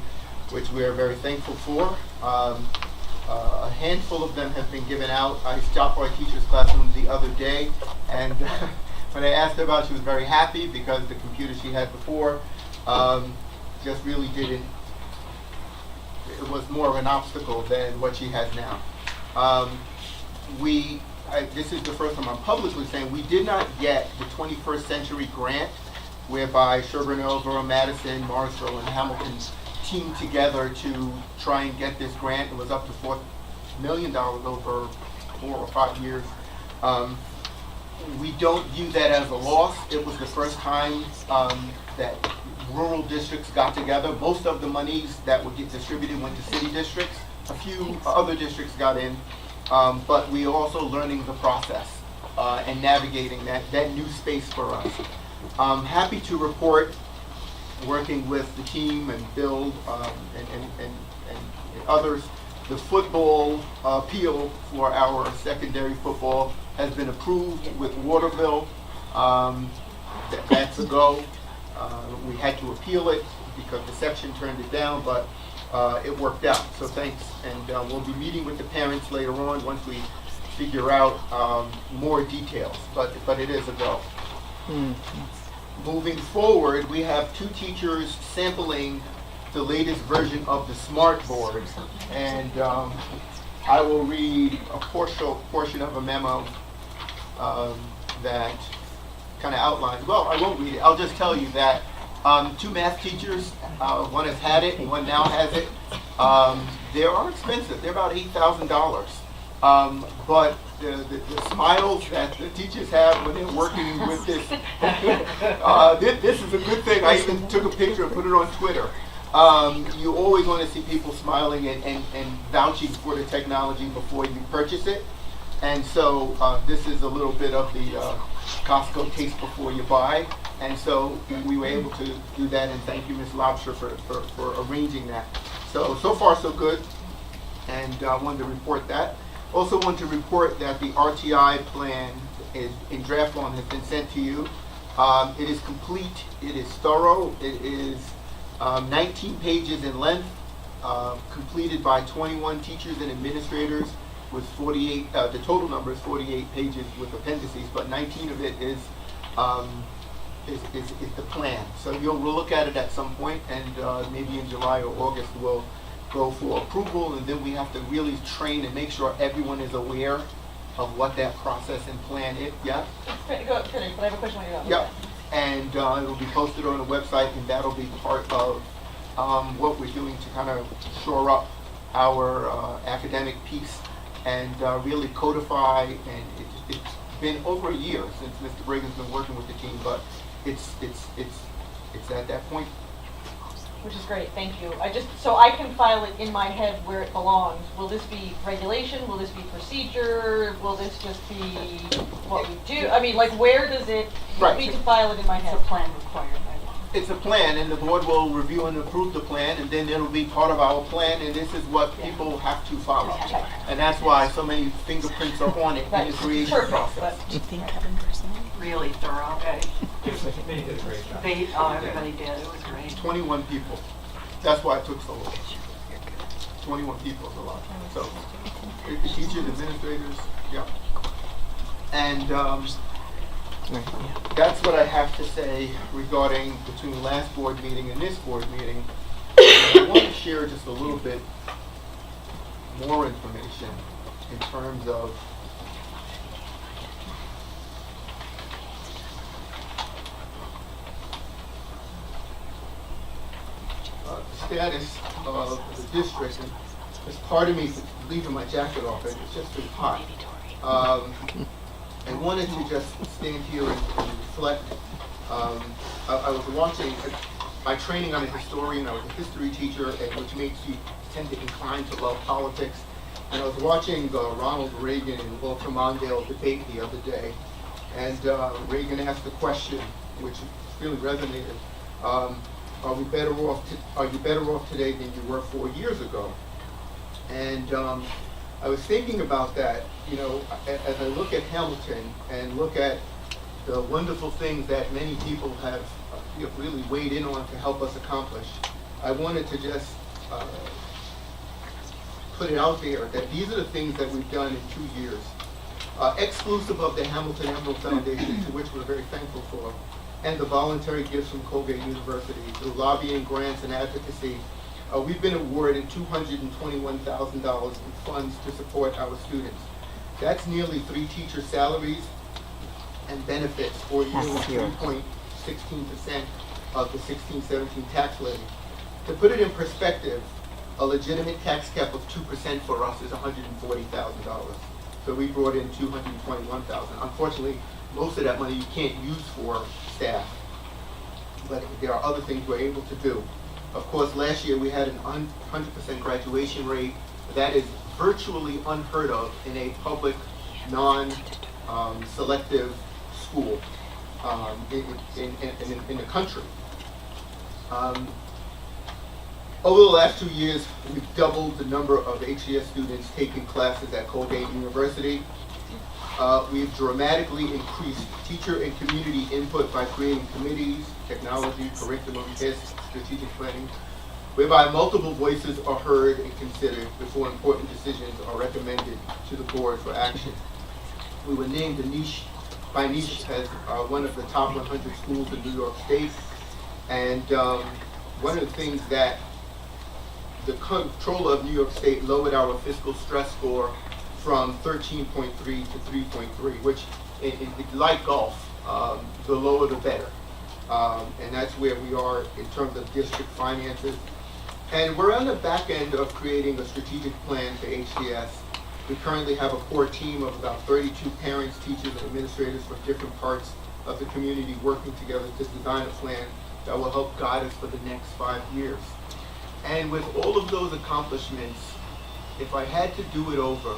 which we are very thankful for. A handful of them have been given out. I stopped our teacher's classroom the other day, and when I asked her about it, she was very happy because the computer she had before just really didn't, it was more of an obstacle than what she has now. This is the first time I'm publicly saying we did not get the 21st Century Grant, whereby Sherburne, Elborough, Madison, Morrisville, and Hamilton teamed together to try and get this grant. It was up to $4 million over 4 or 5 years. We don't view that as a loss. It was the first time that rural districts got together. Most of the monies that would get distributed went to city districts. A few other districts got in. But we are also learning the process and navigating that new space for us. I'm happy to report, working with the team and Bill and others, the football appeal for our secondary football has been approved with Waterville. That's a go. We had to appeal it because the section turned it down, but it worked out, so thanks. And we'll be meeting with the parents later on once we figure out more details, but it is a go. Moving forward, we have 2 teachers sampling the latest version of the smart board, and I will read a portion of a memo that kind of outlines, well, I won't read it, I'll just tell you that 2 math teachers, one has had it and one now has it. They are expensive. They're about $8,000. But the smiles that the teachers have when they're working with this, this is a good thing. I even took a picture and put it on Twitter. You always want to see people smiling and vouching for the technology before you purchase it. And so this is a little bit of the Costco taste before you buy. And so we were able to do that, and thank you, Ms. Lobster, for arranging that. So far so good, and I wanted to report that. Also want to report that the RTI plan is in draft form, has been sent to you. It is complete, it is thorough, it is 19 pages in length, completed by 21 teachers and administrators with 48, the total number is 48 pages with appendices, but 19 of it is the plan. So we'll look at it at some point, and maybe in July or August we'll go for approval, and then we have to really train and make sure everyone is aware of what that process and plan is. Yeah? Go finish, but I have a question when you're done. Yep. And it'll be posted on the website, and that'll be part of what we're doing to kind of shore up our academic piece and really codify. And it's been over a year since Mr. Bragan's been working with the team, but it's at that point. Which is great, thank you. So I can file it in my head where it belongs. Will this be regulation? Will this be procedure? Will this just be what we do? I mean, like, where does it, Right. need to file it in my head? It's a plan required by law. it's a plan, and the board will review and approve the plan, and then it'll be part of our plan, and this is what people have to follow. And that's why so many fingerprints are on it in the creation process. Do you think Kevin personally? Really thorough. They did a great job. Everybody did. It was great. 21 people. That's why it took so long. 21 people is a lot. So, teachers, administrators, yeah. And that's what I have to say regarding between the last board meeting and this board meeting. I want to share just a little bit more information in terms of the status of the district. And there's part of me leaving my jacket off, and it's just too hot. I wanted to just stand here and reflect. I was watching my training. I'm a historian. I was a history teacher, which makes you tend to incline to love politics. And I was watching Ronald Reagan and Walter Mondale debate the other day, and Reagan asked a question which really resonated. Are you better off today than you were 4 years ago? And I was thinking about that, you know, as I look at Hamilton and look at the wonderful things that many people have really weighed in on to help us accomplish. I wanted to just put it out there that these are the things that we've done in 2 years, exclusive of the Hamilton Emerald Foundation, to which we're very thankful for, and the voluntary gifts from Colgate University, through lobbying, grants, and advocacy. We've been awarded $221,000 in funds to support our students. That's nearly 3 teacher salaries and benefits, or nearly 3.16% of the 16-17 tax levy. To put it in perspective, a legitimate tax cap of 2% for us is $140,000. So we brought in $221,000. Unfortunately, most of that money you can't use for staff, but there are other things we're able to do. Of course, last year we had an 100% graduation rate. That is virtually unheard of in a public, non-selective school in the country. Over the last 2 years, we've doubled the number of HCS students taking classes at Colgate University. We've dramatically increased teacher and community input by creating committees, technology, curriculum, tests, strategic planning, whereby multiple voices are heard and considered before important decisions are recommended to the board for action. We were named by Niche as one of the top 100 schools in New York State, and one of the things that the comptroller of New York State lowered our fiscal stress score from 13.3 to 3.3, which, like golf, the lower the better. And that's where we are in terms of district finances. And we're on the back end of creating a strategic plan for HCS. We currently have a core team of about 32 parents, teachers, and administrators from different parts of the community working together to design a plan that will help guide us for the next 5 years. And with all of those accomplishments, if I had to do it over,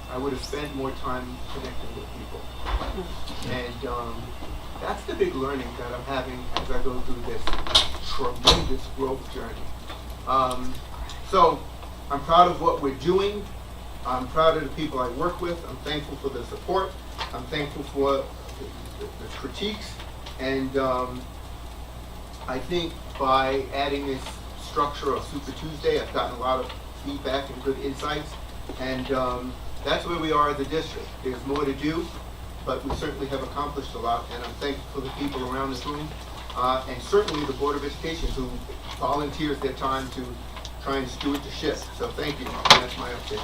I would have spent more time connecting with people. And that's the big learning that I'm having as I go through this tremendous growth journey. So I'm proud of what we're doing. I'm proud of the people I work with. I'm thankful for the support. I'm thankful for the critiques. And I think by adding this structure of Super Tuesday, I've gotten a lot of feedback and good insights. And that's where we are as a district. There's more to do, but we certainly have accomplished a lot, and I'm thankful for the people around this room, and certainly the Board of Education, who volunteers their time to try and steward the ship. So thank you, and that's my update.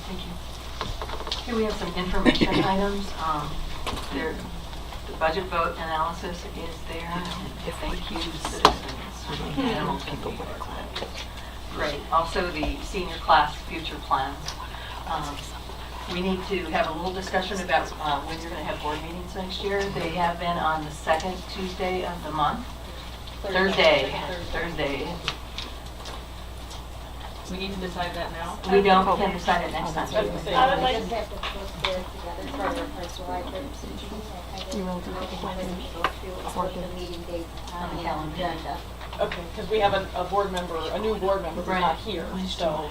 Thank you. Here we have some information items. The budget vote analysis is there. Thank you, citizens. Hamilton. Great. Also, the senior class future plans. We need to have a little discussion about when you're going to have board meetings next year. They have been on the second Tuesday of the month. Thursday. We need to decide that now? We can't decide it next time. I was gonna say, I would like just have to put there together for our July 13th meeting. You will do it when we go through the meeting dates on the agenda. okay, because we have a board member, a new board member who's not here, so.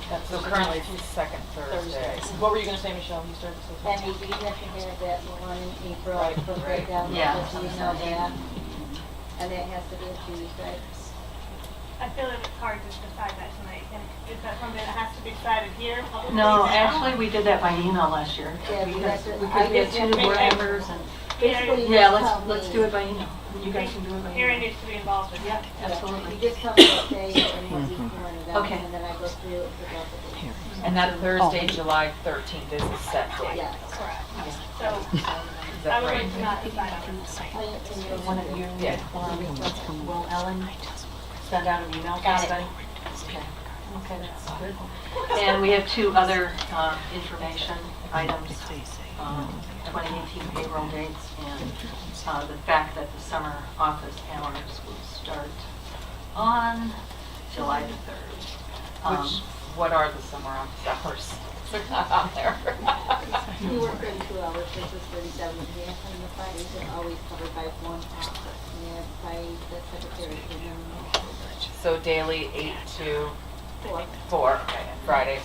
That's So currently it's the second Thursday. What were you gonna say, Michelle? You started to say And we do have to have that one in April, put right down, Yeah. so you know that. And that has to be a Tuesday. I feel that it's hard to decide that tonight. And is that something that has to be decided here? publicly No, now? actually, we did that by email last year. Yeah, we Because have to- we I could get just two have to board make- members and, Basically, you yeah, just tell let's me. do it by email. You guys can do it by Erin email. needs to be involved with Yeah, that. absolutely. You just tell me what day and what week you want it out, Okay. and then I go through it for both of you. And that Thursday, July 13th is the set date. Yes. Correct. So Is I that would right? like to not decide on this. One of you, Yeah. will Ellen send out an email to Got it. everybody? Okay, that's good. And we have two other information items, 2018 payroll dates and the fact that the summer office hours will start on July the 3rd. What are the summer office hours? They're not on there. You work 32 hours versus 37 and a half, and the Fridays are always covered by one office, and by the secretary. So daily 8 to 4. 4, okay, and Fridays.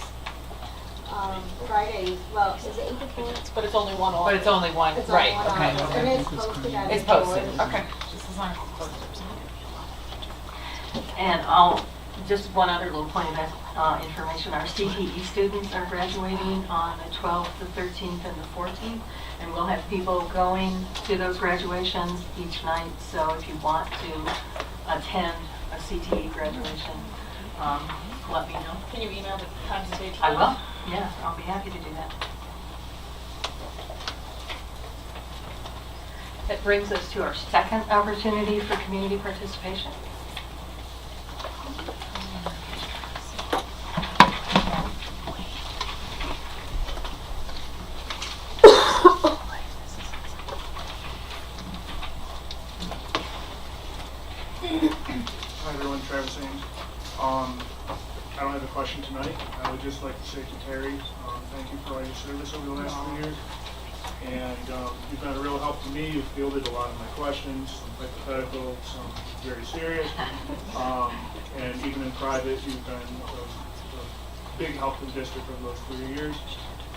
Fridays, well, is it 8 to 4? But it's only one But office. it's only one, It's right, only one okay. office, and it's posted on It's the posted, board. okay. Just as long as it's posted. And just one other little point of information, our CTE students are graduating on the 12th, the 13th, and the 14th, and we'll have people going to those graduations each night, so if you want to attend a CTE graduation, let me know. Can you email the times and dates? I will, yeah, I'll be happy to do that. That brings us to our second opportunity for community participation. Hi everyone, Travis Ames. I don't have a question tonight. I would just like to say to Terry, thank you for all your service over the last 3 years. And you've been a real help to me. You've fielded a lot of my questions, some hypothetical, some very serious. And even in private, you've been a big help to the district over those 3 years.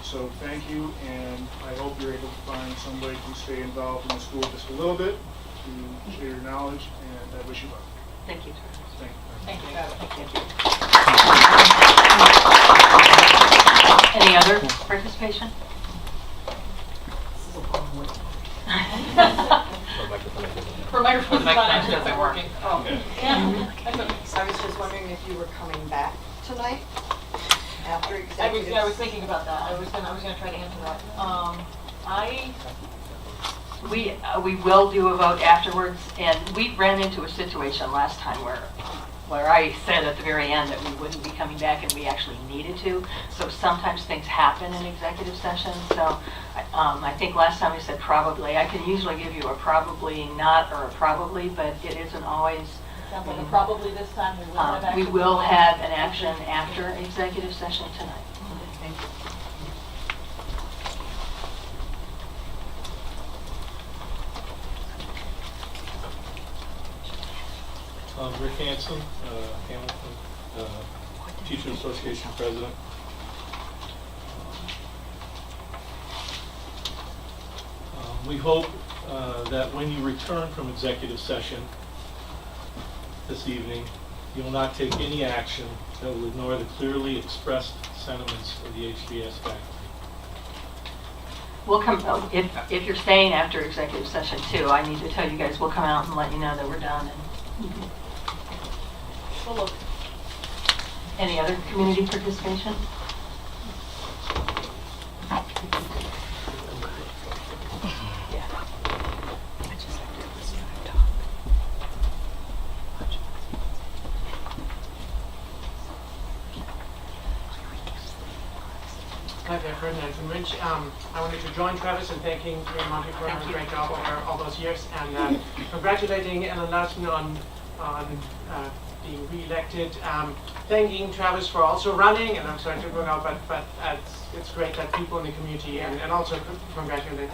So thank you, and I hope you're able to find some way to stay involved in the school just a little bit, to share your knowledge, and I wish you luck. Thank you. Thank you. Thank you, Travis. Thank you. Any other participation? Her microphone's not actually doesn't quite work. working. Oh. Yeah. That's okay. I was just wondering if you were coming back tonight after I was executive. thinking about that. I was gonna try to answer that. We will do a vote afterwards, and we ran into a situation last time where I said at the very end that we wouldn't be coming back, and we actually needed to. So sometimes things happen in executive session. So I think last time we said probably. I can usually give you a probably not or a probably, but it isn't always. Sounds like a probably this time we will have action. We will have an action after executive session tonight. Thank you. Rick Hanson, Hamilton, Teacher Association President. We hope that when you return from executive session this evening, you will not take any action that will ignore the clearly expressed sentiments of the HBS faculty. We'll come, if you're staying after executive session too, I need to tell you guys, we'll come out and let you know that we're done. Well, look. Any other community participation? Hi there, Ferdinand from Ridge. I wanted to join Travis in thanking Mayor Monty for a great job over all those years, and congratulating Ellen Larson on being re-elected. Thanking Travis for also running, and I'm sorry to bring out, but it's great that people in the community, and also congratulating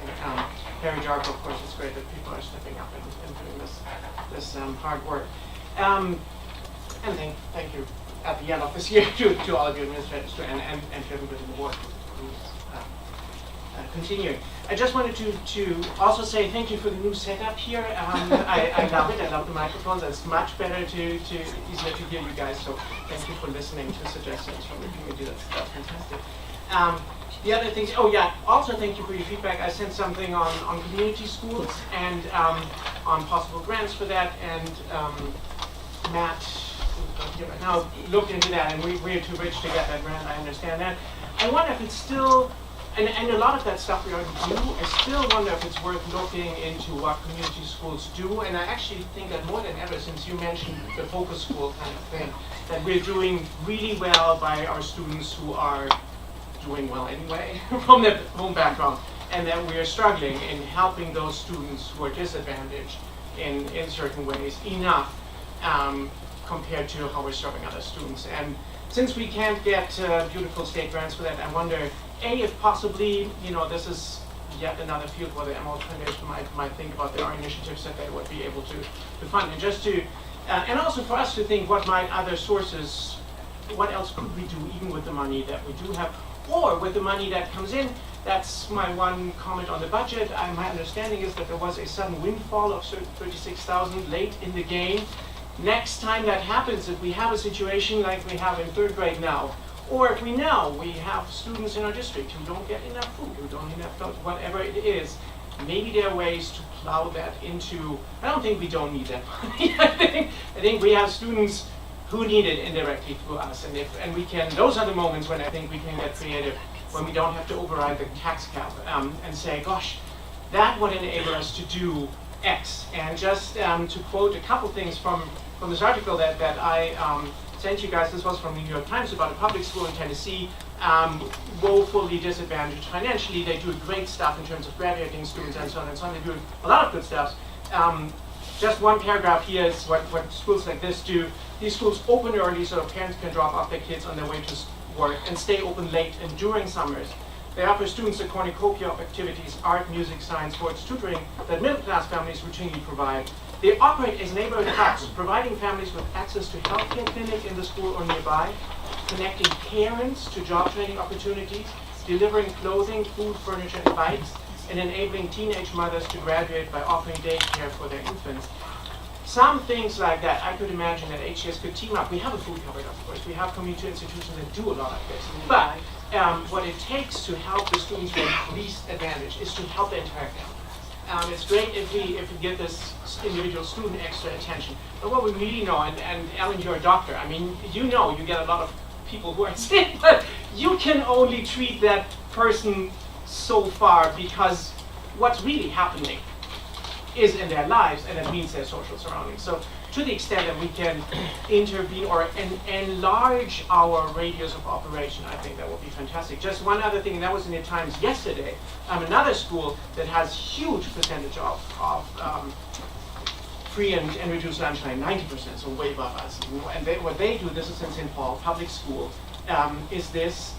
Harry Jarko, of course. It's great that people are stepping up and doing this hard work. And thank you at the end of this year to all of you administrators and to everybody in the board who's continuing. I just wanted to also say thank you for the new setup here. I love it. I love the microphones. It's much better easier to hear you guys. So thank you for listening to suggestions from the community. That's fantastic. The other things, also thank you for your feedback. I sent something on community schools and on possible grants for that, and Matt, who's not here right now, looked into that, and we're too rich to get that grant. I understand that. I wonder if it's still, and a lot of that stuff we already do, I still wonder if it's worth looking into what community schools do, and I actually think that more than ever, since you mentioned the focus school kind of thing, that we're doing really well by our students who are doing well anyway from their home background, and that we are struggling in helping those students who are disadvantaged in certain ways enough compared to how we're serving other students. And since we can't get beautiful state grants for that, I wonder, if possibly, this is yet another field where the Emerald Foundation might think about there are initiatives that they would be able to fund, and just to, and also for us to think what might other sources, what else could we do even with the money that we do have, or with the money that comes in. That's my one comment on the budget. My understanding is that there was a sudden windfall of $36,000 late in the game. Next time that happens, if we have a situation like we have in third grade now, or if we know we have students in our district who don't get enough food, who don't enough food, whatever it is, maybe there are ways to plow that into, I don't think we don't need that money. I think we have students who need it indirectly through us, and we can, those are the moments when I think we can get creative, when we don't have to override the tax cap and say, gosh, that would enable us to do X. And just to quote a couple things from this article that I sent you guys, this was from the New York Times about a public school in Tennessee, woefully disadvantaged financially. They do great stuff in terms of graduating students and so on and so on. They do a lot of good stuff. Just one paragraph here is what schools like this do. These schools open early so parents can drop off their kids on their way to work and stay open late and during summers. They offer students a cornucopia of activities, art, music, science, sports, tutoring that middle-class families routinely provide. They operate as neighborhood hubs, providing families with access to healthcare clinic in the school or nearby, connecting parents to job training opportunities, delivering clothing, food, furniture, and bikes, and enabling teenage mothers to graduate by offering daycare for their infants. Some things like that, I could imagine that HCS could team up. We have a food cupboard, of course. We have community institutions that do a lot of this. But what it takes to help the students who are least advantaged is to help the entire family. It's great if we give this individual student extra attention. But what we really know, and Ellen, you're a doctor. I mean, you know you get a lot of people who are sick, but you can only treat that person so far, because what's really happening is in their lives, and it means their social surroundings. So to the extent that we can intervene or enlarge our radius of operation, I think that would be fantastic. Just one other thing, and that was in the Times yesterday, another school that has huge percentage of free and reduced lunchtime, 90%, so way above us. And what they do, this is in St. Paul Public School, is this.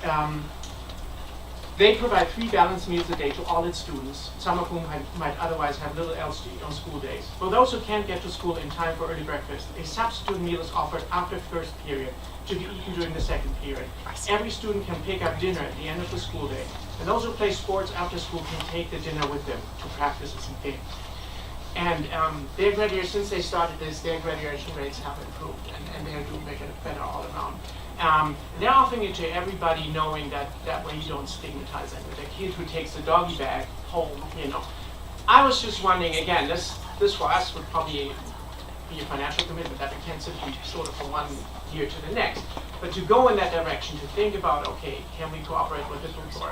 They provide 3 balanced meals a day to all its students, some of whom might otherwise have little else to eat on school days. For those who can't get to school in time for early breakfast, a substitute meal is offered after first period to be eaten during the second period. Every student can pick up dinner at the end of the school day, and those who play sports after school can take the dinner with them to practices and games. And their graduation, since they started this, their graduation rates have improved, and they're doing better all around. They're offering it to everybody, knowing that way you don't stigmatize them. With a kid who takes the doggy bag home, I was just wondering, again, this for us would probably be a financial commitment that we can't simply sort of from one year to the next. But to go in that direction, to think about, okay, can we cooperate with the food or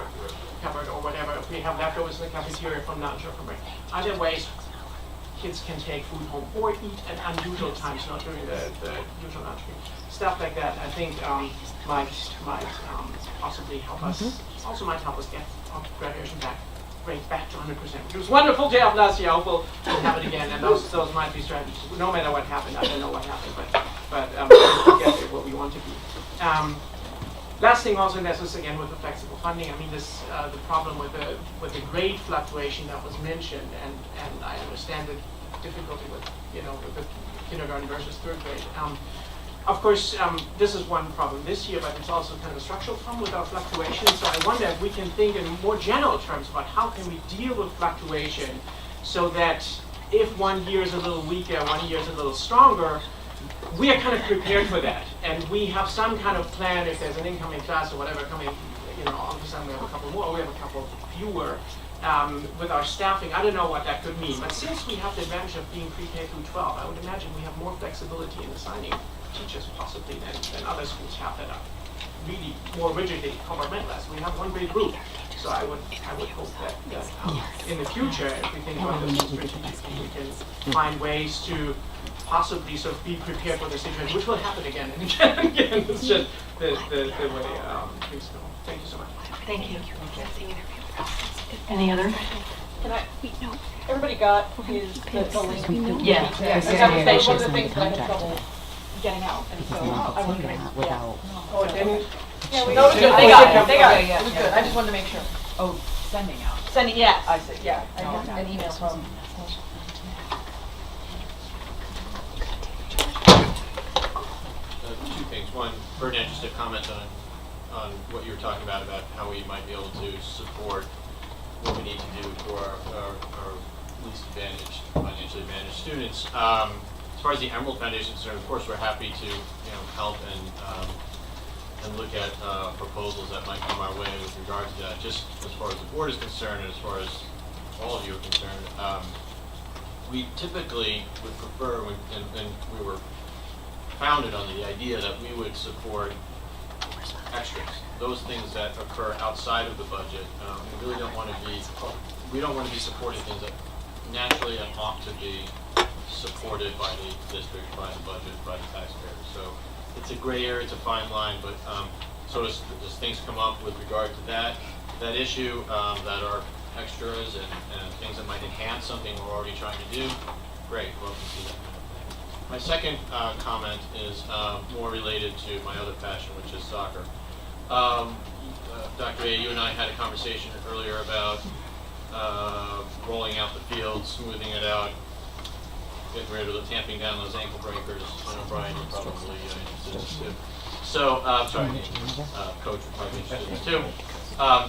cupboard or whatever, if we have leftovers in the cafeteria from lunch or from break. Are there ways kids can take food home or eat at unusual times, not during the usual lunch break? Stuff like that, I think, might possibly help us. Also might help us get our graduation rate back to 100%. It was wonderful to have last year. I hope we'll have it again. And those might be strategies. No matter what happened, I don't know what happened, but but we'll get there where we want to be. Last thing also, and this is again with the flexible funding, I mean this, the problem with the grade fluctuation that was mentioned, and I understand the difficulty with, with the kindergarten versus third grade. Of course, this is one problem this year, but it's also kind of a structural problem with our fluctuation. So I wonder if we can think in more general terms about how can we deal with fluctuation so that if one year is a little weaker, one year is a little stronger, we are kind of prepared for that. And we have some kind of plan if there's an incoming class or whatever coming, all of a sudden we have a couple more, or we have a couple fewer. With our staffing, I don't know what that could mean. But since we have the advantage of being pre-K through 12, I would imagine we have more flexibility in assigning teachers possibly than other schools have that are really more rigidly compartmentalized. We have one grade group. So I would hope that in the future, if we think about this strategically, we can find ways to possibly sort of be prepared for the situation, which will happen again and again and again. It's just the way things go. Thank you so much. Thank you. Any other? Can I, everybody got the link? Yeah. That was one of the things that I had trouble getting out, and so I wanted to make, Oh, it didn't? Yeah, no, it was good, they got it, it was good, I just wanted to make sure. Oh, sending out. Sending, yes. I see. Yeah, I got an email from. Two things. One, Ferdinand, just a comment on what you were talking about how we might be able to support what we need to do for our least advantaged, financially advantaged students. As far as the Emerald Foundation is concerned, of course, we're happy to help and look at proposals that might come our way with regard to that. Just as far as the board is concerned, and as far as all of you are concerned, we typically would prefer, and we were founded on the idea that we would support extras, those things that occur outside of the budget. We really don't want to be supporting things that naturally and ought to be supported by the district, by the budget, by the taxpayers. So it's a gray area, it's a fine line, but so as things come up with regard to that issue that are extras and things that might enhance something we're already trying to do, great, love to see that kind of thing. My second comment is more related to my other passion, which is soccer. Dr. A, you and I had a conversation earlier about rolling out the field, smoothing it out, getting rid of the tamping down those ankle breakers. I know, Brian, you're probably interested in this too. So, sorry, Coach would probably be interested in this too.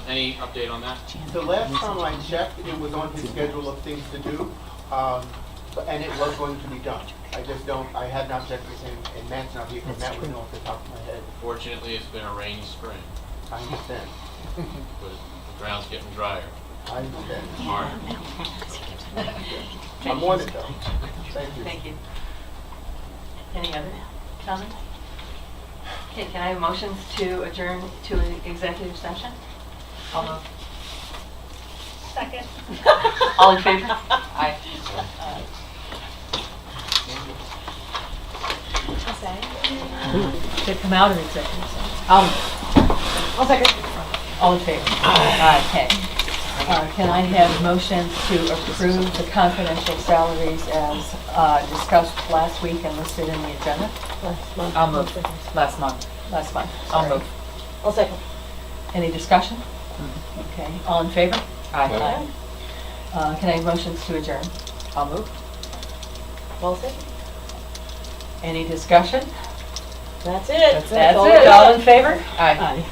Any update on that? The last time I checked, it was on his schedule of things to do, and it was going to be done. I had not checked with him, and Matt's not here, because Matt would know off the top of my head. Fortunately, it's been a rainy spring. I understand. But the ground's getting drier. I understand. Tomorrow. I'm on it though. Thank you. Thank you. Any other comments? Okay, can I have motions to adjourn to an executive session? I'll move. Second. All in favor? Aye. To come out of executive session? I'll second. All in favor? Okay. Can I have motions to approve the confidential salaries as discussed last week and listed in the agenda? I'll move. Last month. Last month. I'll sorry. move. I'll second. Any discussion? Okay, all in favor? Aye. Can I have motions to adjourn? I'll move. I'll second. Any discussion? That's it. That's it. All in favor? Aye.